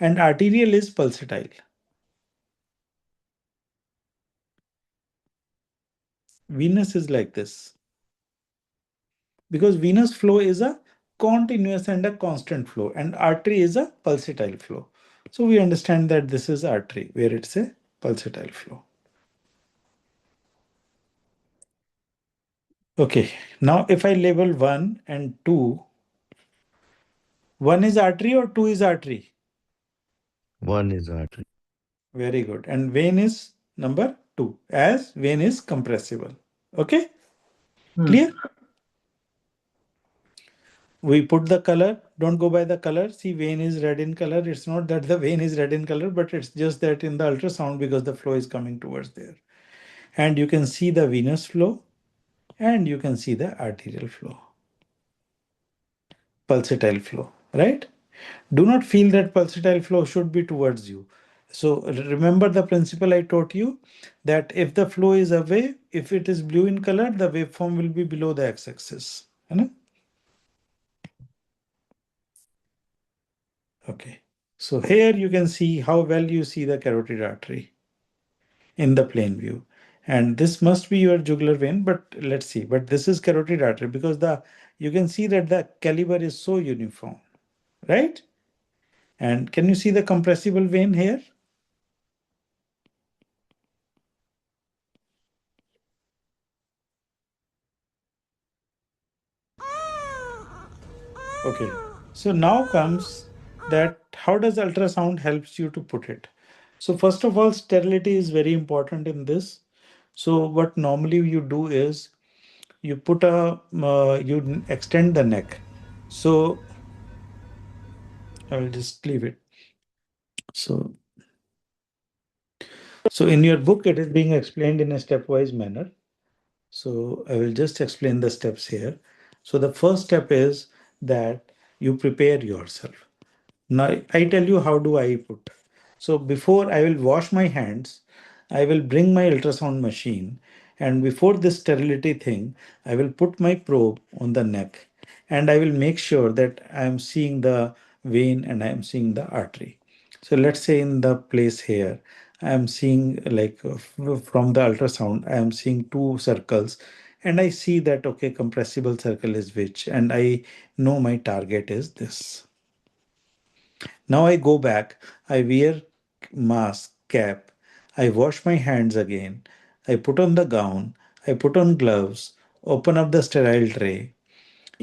And arterial is pulsatile. Venous is like this. Because venous flow is a continuous and a constant flow, and artery is a pulsatile flow. So we understand that this is artery, where it's a pulsatile flow. Okay, now if I label 1 and 2, 1 is artery or 2 is artery? One is artery. Very good. And vein is number 2, as vein is compressible. Okay, clear? We put the color, don't go by the color. See, vein is red in color. It's not that the vein is red in color, but it's just that in the ultrasound, because the flow is coming towards there. And you can see the venous flow. and you can see the arterial flow, pulsatile flow, right? Do not feel that pulsatile flow should be towards you. So remember the principle I taught you, that if the flow is away, if it is blue in color, the waveform will be below the x-axis. Okay. So here you can see how well you see the carotid artery in the plane view. And this must be your jugular vein, but let's see. But this is carotid artery because you can see that the caliber is so uniform, right? And can you see the compressible vein here? Okay. So now comes that how does ultrasound helps you to put it? So first of all, sterility is very important in this. So what normally you do is you put you extend the neck. So I will just leave it. So in your book, it is being explained in a stepwise manner. So I will just explain the steps here. So the first step is that you prepare yourself. Now I tell you how do I put. So before I will wash my hands, I will bring my ultrasound machine, and before this sterility thing, I will put my probe on the neck, and I will make sure that I am seeing the vein and I am seeing the artery. So let's say in the place here, I am seeing like from the ultrasound, I am seeing two circles, and I see that okay, compressible circle is which, and I know my target is this. Now I go back, I wear mask, cap, I wash my hands again, I put on the gown, I put on gloves, open up the sterile tray,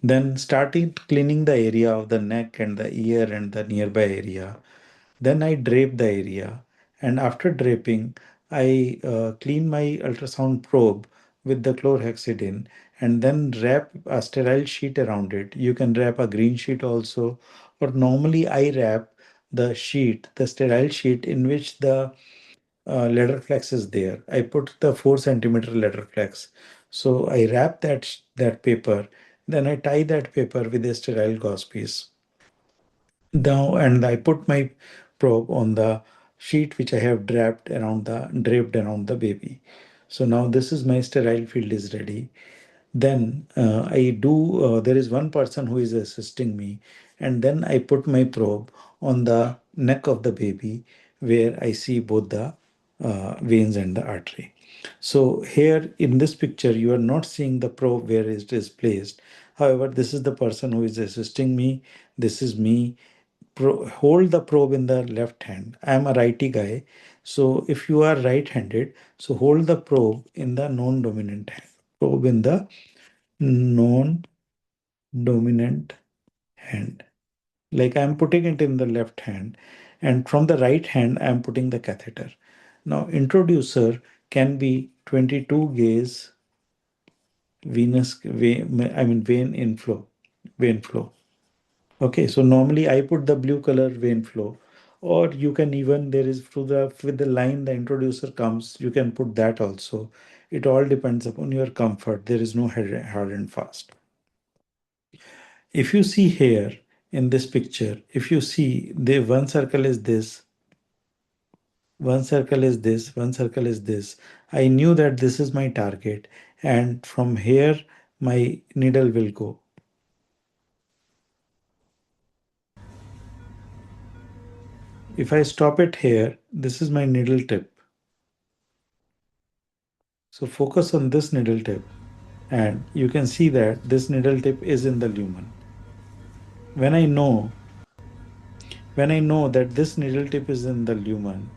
then started cleaning the area of the neck and the ear and the nearby area. Then I drape the area, and after draping, I clean my ultrasound probe with the chlorhexidine and then wrap a sterile sheet around it. You can wrap a green sheet also, or normally I wrap the sheet, the sterile sheet in which the ladder flex is there. I put the 4 centimeter ladder flex. So I wrap that paper, then I tie that paper with a sterile gauze piece. Now, and I put my probe on the sheet which I have draped around the baby. So now this is my sterile field is ready. Then there is one person who is assisting me, and then I put my probe on the neck of the baby where I see both the veins and the artery. So here in this picture, you are not seeing the probe where it is placed. However, this is the person who is assisting me. This is me. Hold the probe in the left hand. I am a righty guy. So if you are right-handed, so hold the probe in the non-dominant hand. Probe in the non-dominant hand. Like I'm putting it in the left hand, and from the right hand, I'm putting the catheter. Now, introducer can be 22 gauge venous vein, I mean vein flow. Okay, so normally I put the blue color vein flow, or you can even there is through the with the line the introducer comes, you can put that also. It all depends upon your comfort. There is no hard and fast. If you see here in this picture, if you see the one circle is this, one circle is this, one circle is this. I knew that this is my target, and from here my needle will go. If I stop it here, this is my needle tip. So focus on this needle tip, and you can see that this needle tip is in the lumen. When I know that this needle tip is in the lumen,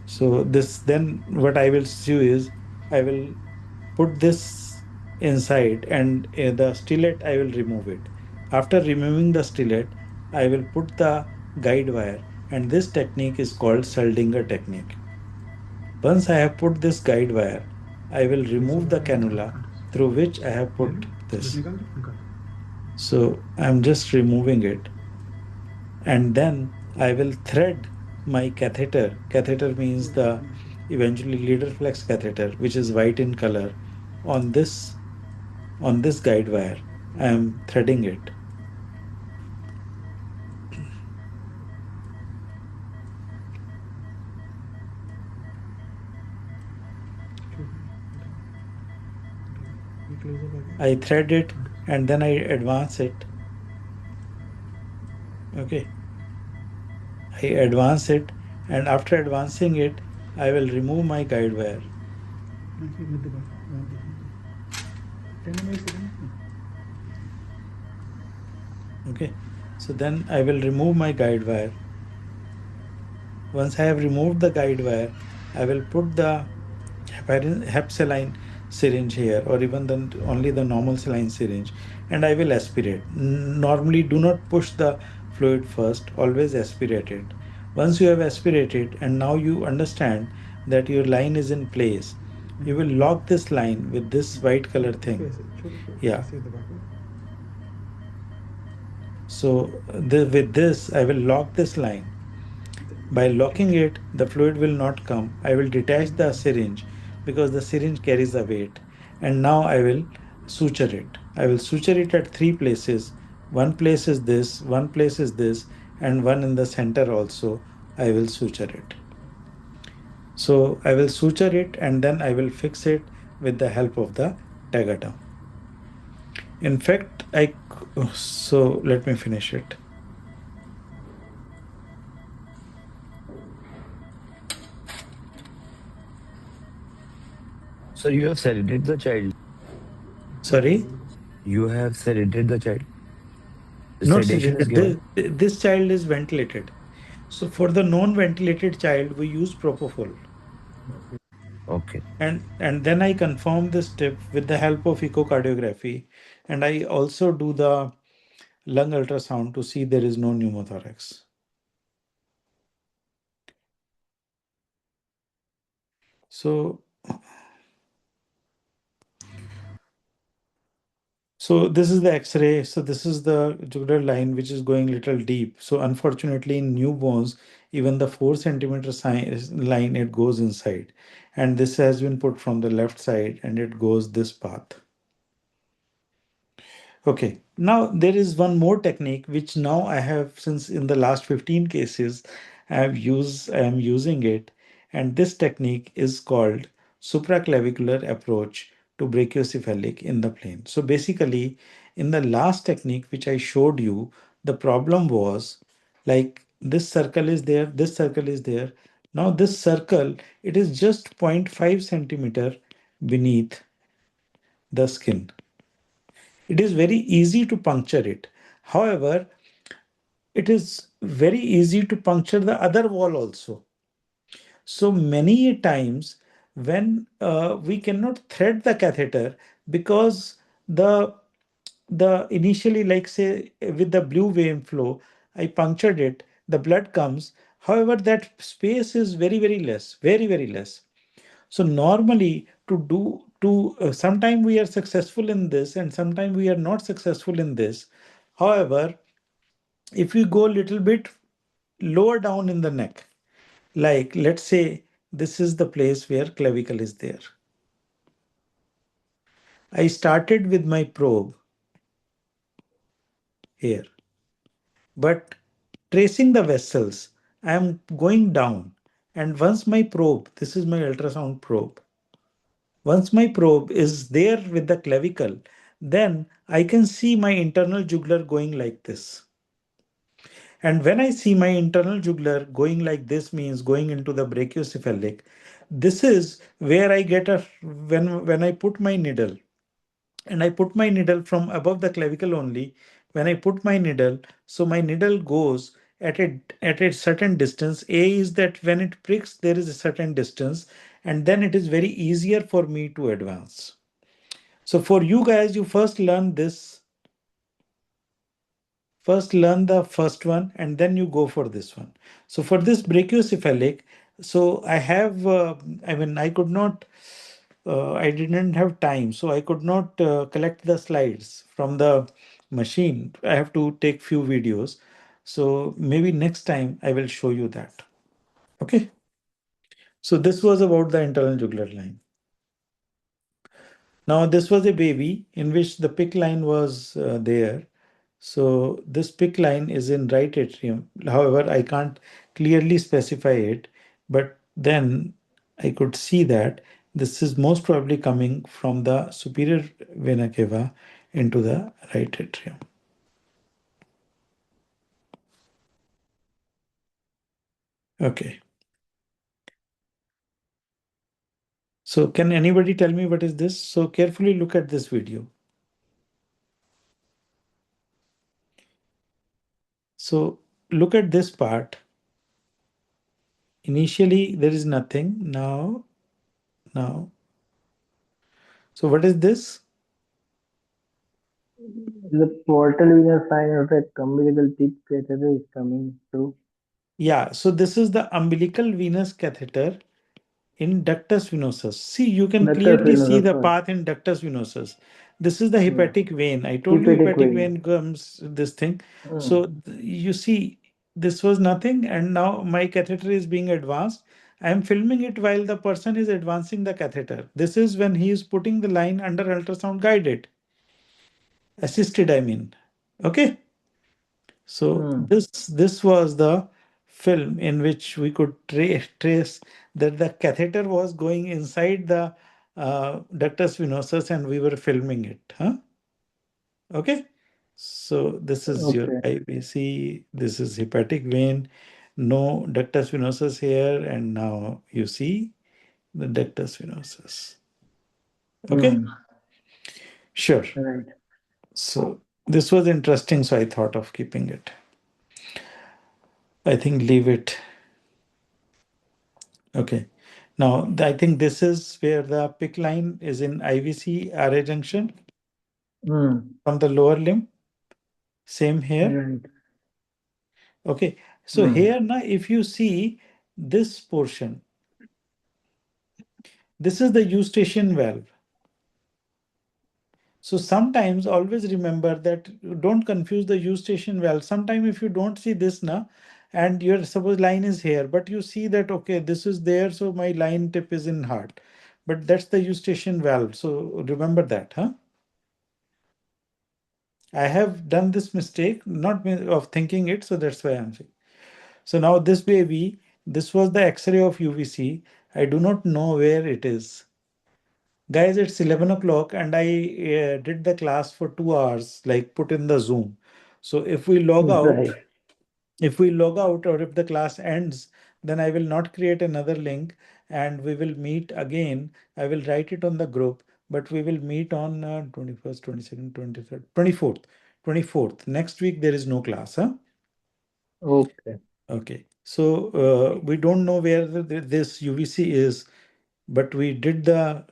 so this then what I will do is I will put this inside, and the stillet I will remove it. After removing the stillet, I will put the guide wire, and this technique is called Seldinger technique. Once I have put this guide wire, I will remove the cannula through which I have put this. So I'm just removing it, and then I will thread my catheter. Catheter means the eventually leader flex catheter, which is white in color, on this guide wire. I am threading it. I thread it and then I advance it. Okay. I advance it, and after advancing it, I will remove my guide wire. Okay. So then I will remove my guide wire. Once I have removed the guide wire, I will put the hep saline syringe here, or even only the normal saline syringe, and I will aspirate. Normally, do not push the fluid first, always aspirate it. Once you have aspirated and now you understand that your line is in place, you will lock this line with this white color thing. Yeah. So with this, I will lock this line. By locking it, the fluid will not come. I will detach the syringe because the syringe carries the weight. And now I will suture it. I will suture it at three places. One place is this, one place is this, and one in the center also. I will suture it. So I will suture it and then I will fix it with the help of the tagata. In fact, so let me finish it. So you have sedated the child. Sorry? You have sedated the child. The Not sedation is given. this child is ventilated. So for the non-ventilated child, we use propofol. Okay. And then I confirm this tip with the help of echocardiography. And I also do the lung ultrasound to see there is no pneumothorax. So this is the X-ray. So this is the jugular line which is going little deep. So unfortunately, in newborns, even the 4 centimeter line it goes inside, and this has been put from the left side, and it goes this path. Okay, now there is one more technique which now I have, since in the last 15 cases I am using it, and this technique is called supraclavicular approach to brachiocephalic in the plane. So basically, in the last technique which I showed you, the problem was like this circle is there, this circle is there. Now this circle, it is just 0.5 centimeter beneath the skin. It is very easy to puncture it. However, it is very easy to puncture the other wall also. So many times when we cannot thread the catheter because the initially, like say with the blue vein flow, I punctured it, the blood comes. However, that space is very less, very less. So normally sometime we are successful in this and sometime we are not successful in this. However, if we go a little bit lower down in the neck, like let's say this is the place where clavicle is there. I started with my probe here, but tracing the vessels, I am going down. And once my probe, this is my ultrasound probe, once my probe is there with the clavicle, then I can see my internal jugular going like this. And when I see my internal jugular going like this, means going into the brachiocephalic, this is where I get when I put my needle, and I put my needle from above the clavicle only. When I put my needle, so my needle goes at a certain distance. A is that when it pricks, there is a certain distance, and then it is very easier for me to advance. So for you guys, you first learn the first one and then you go for this one. So for this brachiocephalic, so I have I could not I didn't have time, so I could not collect the slides from the machine. I have to take few videos, so maybe next time I will show you that. Okay. So this was about the internal jugular line. Now this was a baby in which the PIC line was there. So this PIC line is in right atrium. However, I can't clearly specify it, but then I could see that this is most probably coming from the superior vena cava into the right atrium. Okay. So can anybody tell me what is this? So carefully look at this video. So look at this part. Initially there is nothing. Now. So what is this? The portal venous sign of a umbilical tip catheter is coming through. Yeah, so this is the umbilical venous catheter in ductus venosus. See, you can Ductus clearly see the venosus. path in ductus venosus. This is the Hmm. hepatic vein. I told you Hepatic hepatic vein. vein comes this thing. Hmm. So you see, this was nothing, and now my catheter is being advanced. I am filming it while the person is advancing the catheter. This is when he is putting the line under ultrasound guided, assisted, I mean. Okay. So Hmm. this was the film in which we could trace that the catheter was going inside the ductus venosus and we were filming it. Huh? Okay. So this is your Okay. IVC. This is hepatic vein. No ductus venosus here, and now you see the ductus venosus. Okay. Hmm. Sure. Right. So this was interesting, so I thought of keeping it. I think leave it. Okay. Now, I think this is where the PIC line is in IVC RA junction Hmm. from the lower limb. Same here. Right. Okay. So Hmm. here now, if you see this portion, this is the eustachian valve. So sometimes always remember that don't confuse the eustachian valve. Sometimes if you don't see this now, and your suppose line is here, but you see that okay, this is there, so my line tip is in heart. But that's the eustachian valve. So remember that, huh? I have done this mistake, not of thinking it, so that's why I'm saying. So now this baby, this was the X-ray of UVC. I do not know where it is. Guys, it's 11 o'clock and I did the class for 2 hours, like put in the Zoom. So Right. if we log out or if the class ends, then I will not create another link and we will meet again. I will write it on the group, but we will meet on 21st, 22nd, 23rd, 24th. 24th. Next week, there is no class. Huh? Okay. Okay. So we don't know where this UVC is, but we did the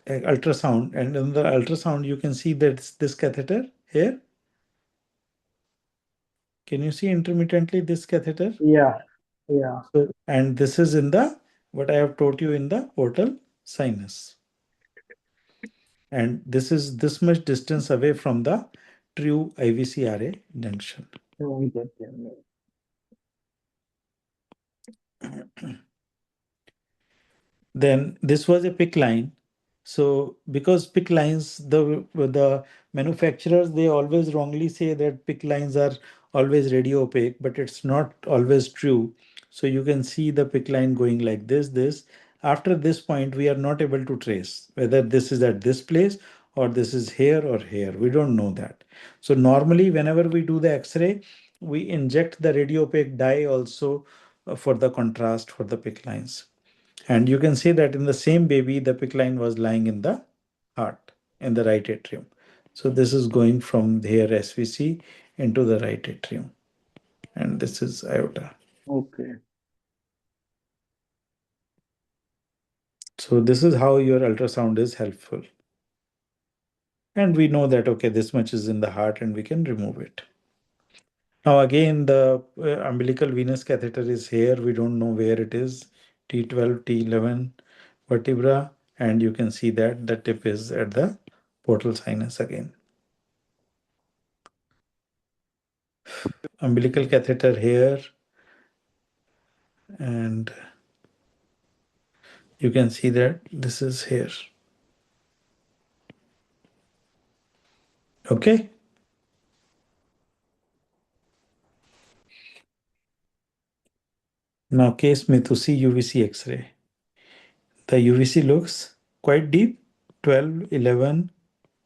ultrasound, and in the ultrasound, you can see that this catheter here. Can you see intermittently this catheter? Yeah. Yeah. So, and this is in the, what I have taught you in the portal sinus. And this is this much distance away from the true IVC-RA junction. Right. Okay. Then this was a PIC line. So because PIC lines, the manufacturers, they always wrongly say that PIC lines are always radio opaque, but it's not always true. So you can see the PIC line going like this. After this point, we are not able to trace whether this is at this place or this is here or here. We don't know that. So normally, whenever we do the X-ray, we inject the radio opaque dye also for the contrast for the PIC lines. And you can see that in the same baby, the PIC line was lying in the heart, in the right atrium. So this is going from here SVC into the right atrium. And this is aorta. Okay. So this is how your ultrasound is helpful. And we know that, okay, this much is in the heart and we can remove it. Now again, the umbilical venous catheter is here. We don't know where it is. T12, T11 vertebra. And you can see that the tip is at the portal sinus again. Umbilical catheter here. and you can see that this is here. Okay. Now case में to see UVC X-ray. The UVC looks quite deep. 12, 11,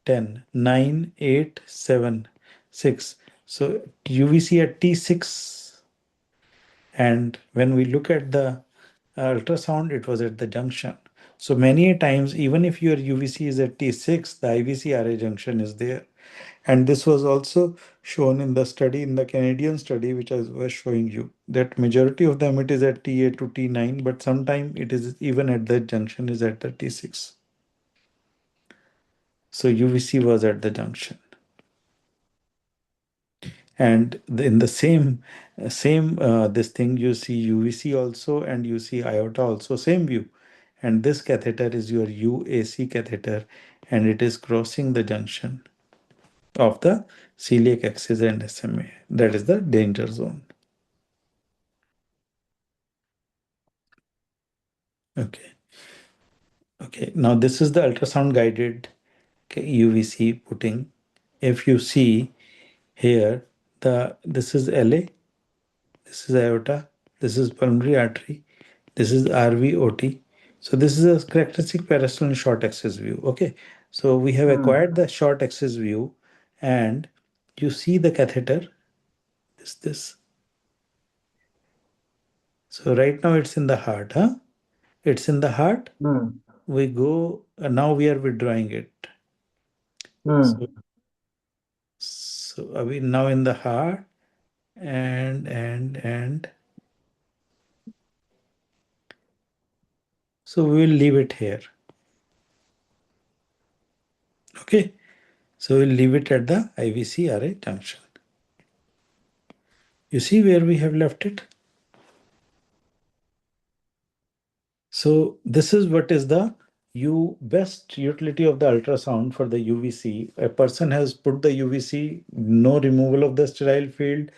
10, 9, 8, 7, 6. So UVC at T6. And when we look at the ultrasound, it was at the junction. So many times, even if your UVC is at T6, the IVC RA junction is there. And this was also shown in the study, in the Canadian study, which I was showing you, that majority of them it is at T8 to T9, but sometimes it is even at the junction is at the T6. So UVC was at the junction. And in the same this thing, you see UVC also and you see iota also, same view. And this catheter is your UAC catheter, and it is crossing the junction of the celiac axis and SMA. That is the danger zone. Okay. Okay. Now this is the ultrasound guided UVC putting. If you see here, this is LA, this is aorta, this is pulmonary artery, this is RVOT. So this is a characteristic parasternal short axis view. Okay. So we have acquired the short axis view, and you see the catheter is this. So right now it's in the heart, huh? It's in the heart. We go, now we are withdrawing it. So are we now in the heart, and so we will leave it here. Okay. So we'll leave it at the IVC RA junction. You see where we have left it? So this is what is the best utility of the ultrasound for the UVC. A person has put the UVC, no removal of the sterile field,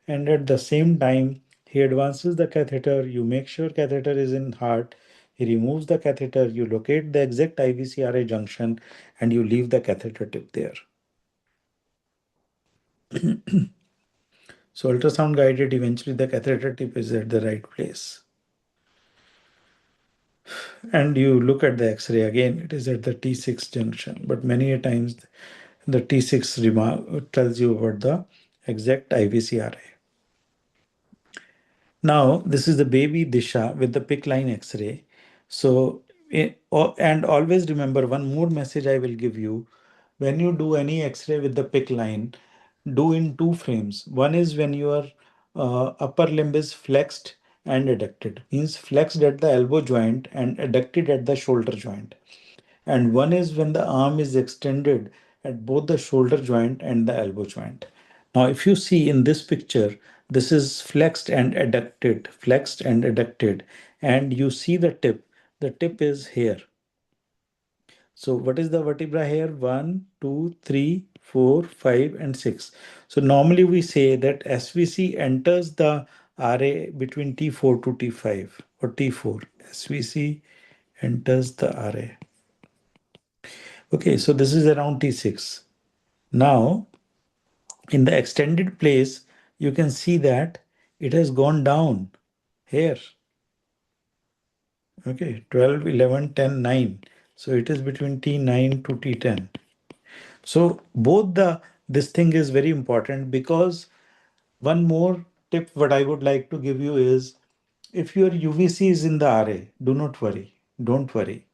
and at the same time, he advances the catheter. You make sure catheter is in heart. He removes the catheter. You locate the exact IVC-RA junction, and you leave the catheter tip there. So ultrasound guided, eventually the catheter tip is at the right place. And you look at the X-ray again, it is at the T6 junction. But many a times the T6 remark tells you about the exact IVCRA. Now, this is the baby Disha with the PIC line X-ray. So, and always remember one more message I will give you. When you do any X-ray with the PIC line, do in two frames. One is when your upper limb is flexed and adducted, means flexed at the elbow joint and adducted at the shoulder joint. And one is when the arm is extended at both the shoulder joint and the elbow joint. Now, if you see in this picture, this is flexed and adducted, and you see the tip. The tip is here. So what is the vertebra here? 1, 2, 3, 4, 5, and 6. So normally we say that SVC enters the RA between T4 to T5 or T4. SVC enters the RA. Okay, so this is around T6. Now, in the extended place, you can see that it has gone down here. Okay, 12, 11, 10, 9. So it is between T9 to T10. So this thing is very important, because one more tip what I would like to give you is, if your UVC is in the RA, do not worry. Don't worry.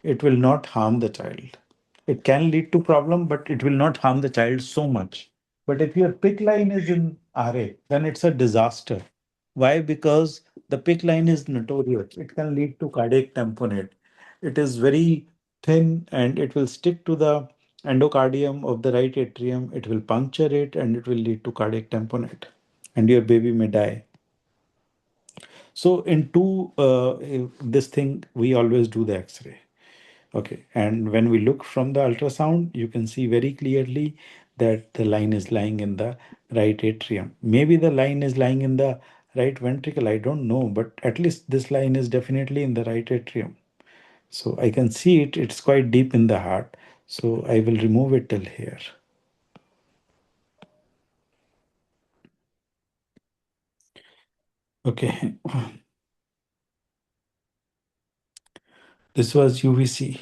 It will not harm the child. It can lead to problem, but it will not harm the child so much. But if your PIC line is in RA, then it's a disaster. Why? Because the PIC line is notorious. It can lead to cardiac tamponade. It is very thin and it will stick to the endocardium of the right atrium. It will puncture it and it will lead to cardiac tamponade. And your baby may die. So this thing, we always do the X-ray. Okay, and when we look from the ultrasound, you can see very clearly that the line is lying in the right atrium. Maybe the line is lying in the right ventricle, I don't know, but at least this line is definitely in the right atrium. So I can see it, it's quite deep in the heart. So I will remove it till here. Okay. This was UVC.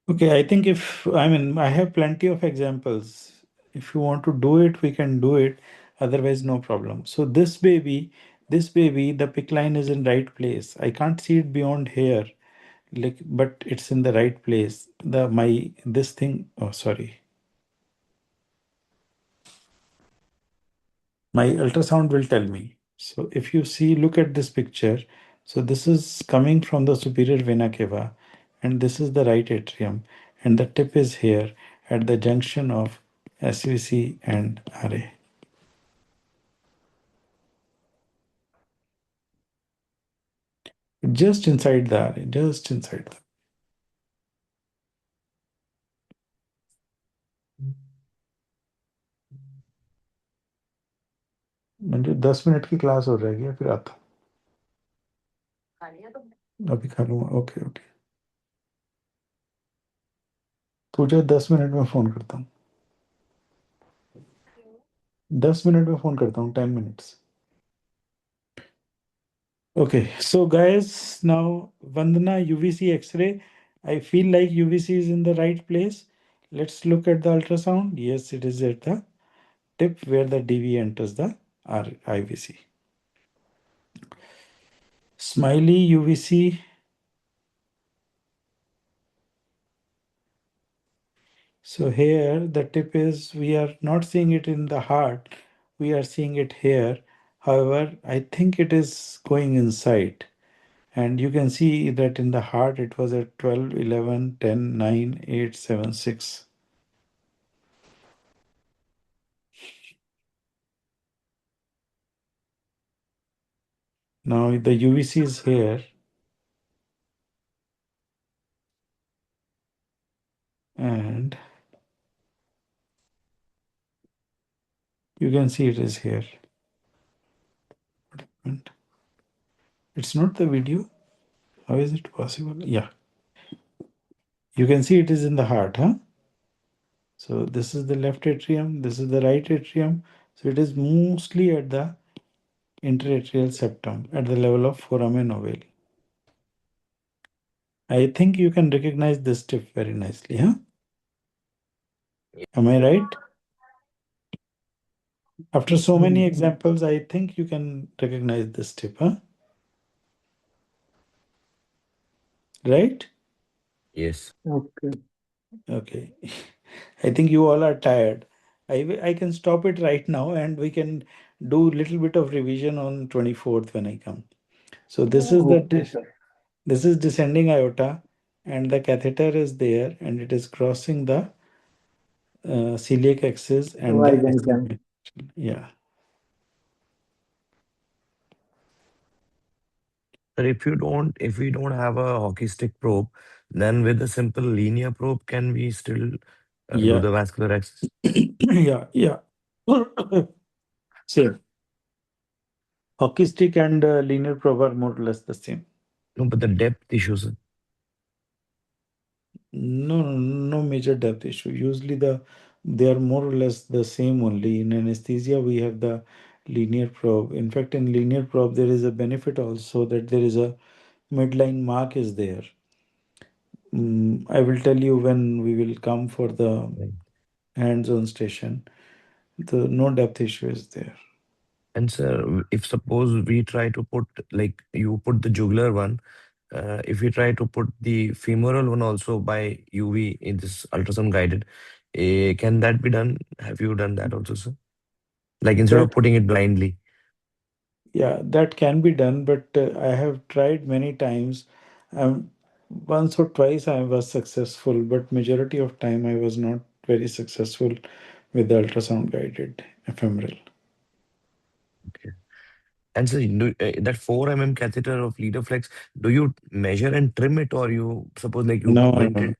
Okay, I think I have plenty of examples. If you want to do it, we can do it. Otherwise, no problem. So this baby, the PIC line is in right place. I can't see it beyond here, like, but it's in the right place. This thing. Oh, sorry. My ultrasound will tell me. So if you see, look at this picture. So this is coming from the superior vena cava, and this is the right atrium, and the tip is here at the junction of SVC and RA. Just inside the RA, just inside the. मुझे 10 minute की class हो जाएगी फिर आता हूँ अभी खा लूँगा ओके ओके तुझे 10 मिनट में फोन करता हूँ 10 मिनट में फोन करता हूँ 10 minutes. Okay, so guys, now Vandana UVC X-ray. I feel like UVC is in the right place. Let's look at the ultrasound. Yes, it is at the tip where the DV enters the IVC. Smiley UVC. So here the tip is, we are not seeing it in the heart. We are seeing it here. However, I think it is going inside. And you can see that in the heart, it was at 12, 11, 10, 9, 8, 7, 6. Now the UVC is here, and you can see it is here. And it's not the video. How is it possible? Yeah. You can see it is in the heart, huh? So this is the left atrium, this is the right atrium. So it is mostly at the interatrial septum, at the level of foramen ovale. I think you can recognize this tip very nicely, huh? Am I right? After so many examples, I think you can recognize this tip, huh? Right? Yes. Okay. Okay. I think you all are tired. I can stop it right now and we can do little bit of revision on 24th when I come. So this is Okay, sir. this is descending aorta, and the catheter is there and it is crossing the celiac axis and Y the junction. yeah. But if we don't have a hockey stick probe, then with a simple linear probe, can we still do Yeah. the vascular access? Yeah, yeah. Same. Hockey stick and linear probe are more or less the same. No, but the depth issues. No major depth issue. Usually they are more or less the same only. In anesthesia, we have the linear probe. In fact, in linear probe, there is a benefit also that there is a midline mark is there. I will tell you when we will come for the Right. hands-on station. The no depth issue is there. And sir, if suppose we try to put, like you put the jugular one, if we try to put the femoral one also by UV in this ultrasound guided, can that be done? Have you done that also, sir? Like instead of That putting it blindly. Yeah, that can be done, but I have tried many times. Once or twice I was successful, but majority of time I was not very successful with the ultrasound guided ephemeral. Okay. And so that 4 catheter of leader flex, do you measure and trim it, or you suppose like you No, went no, it?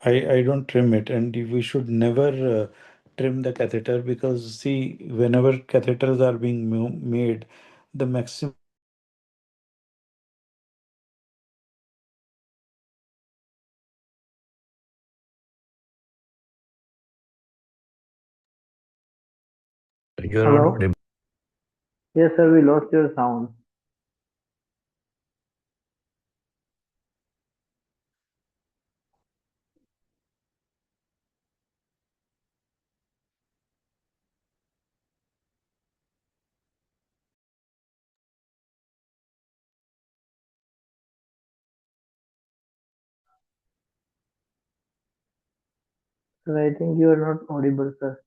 I don't trim it, and we should never trim the catheter, because see, whenever catheters are being made, the maximum You're not Hello? audible. Yes, sir, we lost your sound. Sir, I think you are not audible, sir.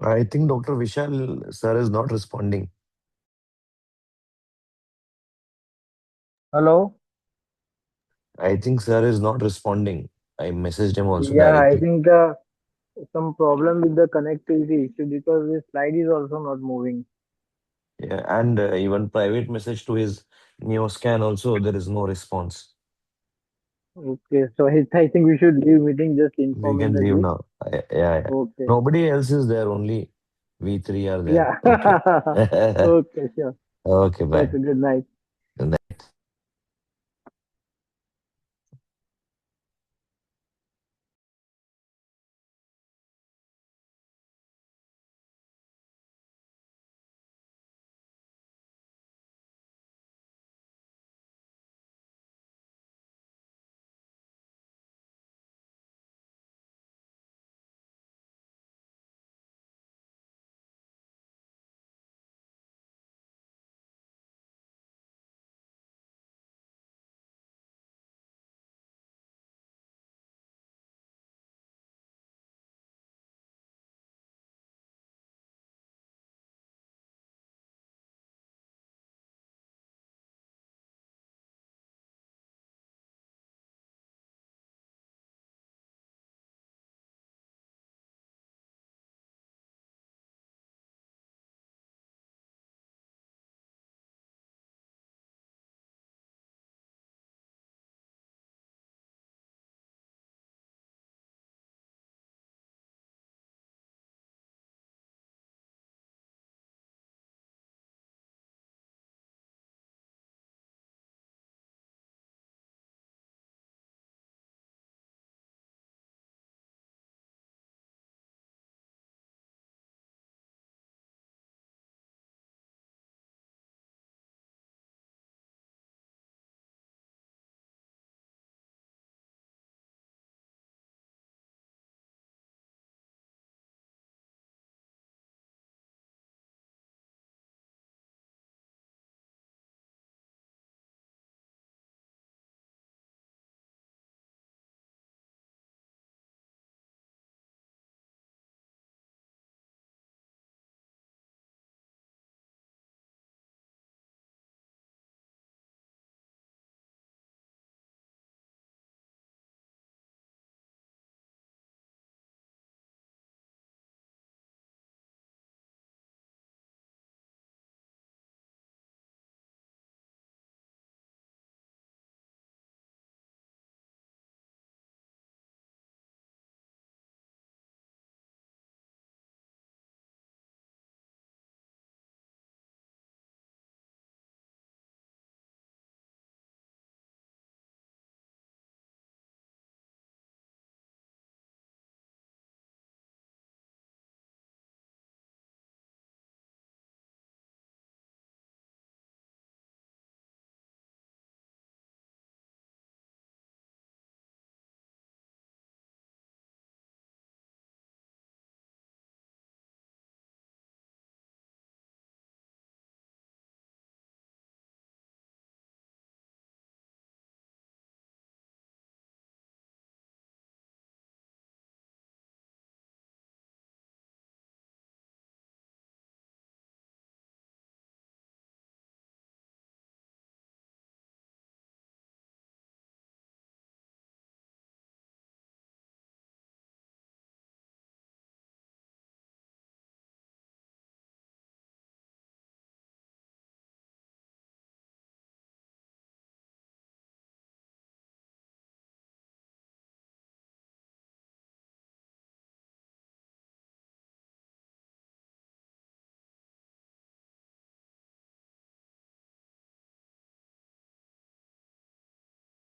I think Dr. Vishal sir is not responding. Hello? I think sir is not responding. I messaged him also Yeah, I directly. think some problem with the connectivity issue because this slide is also not moving. Yeah, and even private message to his Neo scan also, there is no response. Okay, so I think we should leave meeting, just We informing can the leave group. now. Yeah, yeah. Okay. Nobody else is there. Only we three are there. Yeah. Okay. Okay, sure. Okay, bye. Okay, good night.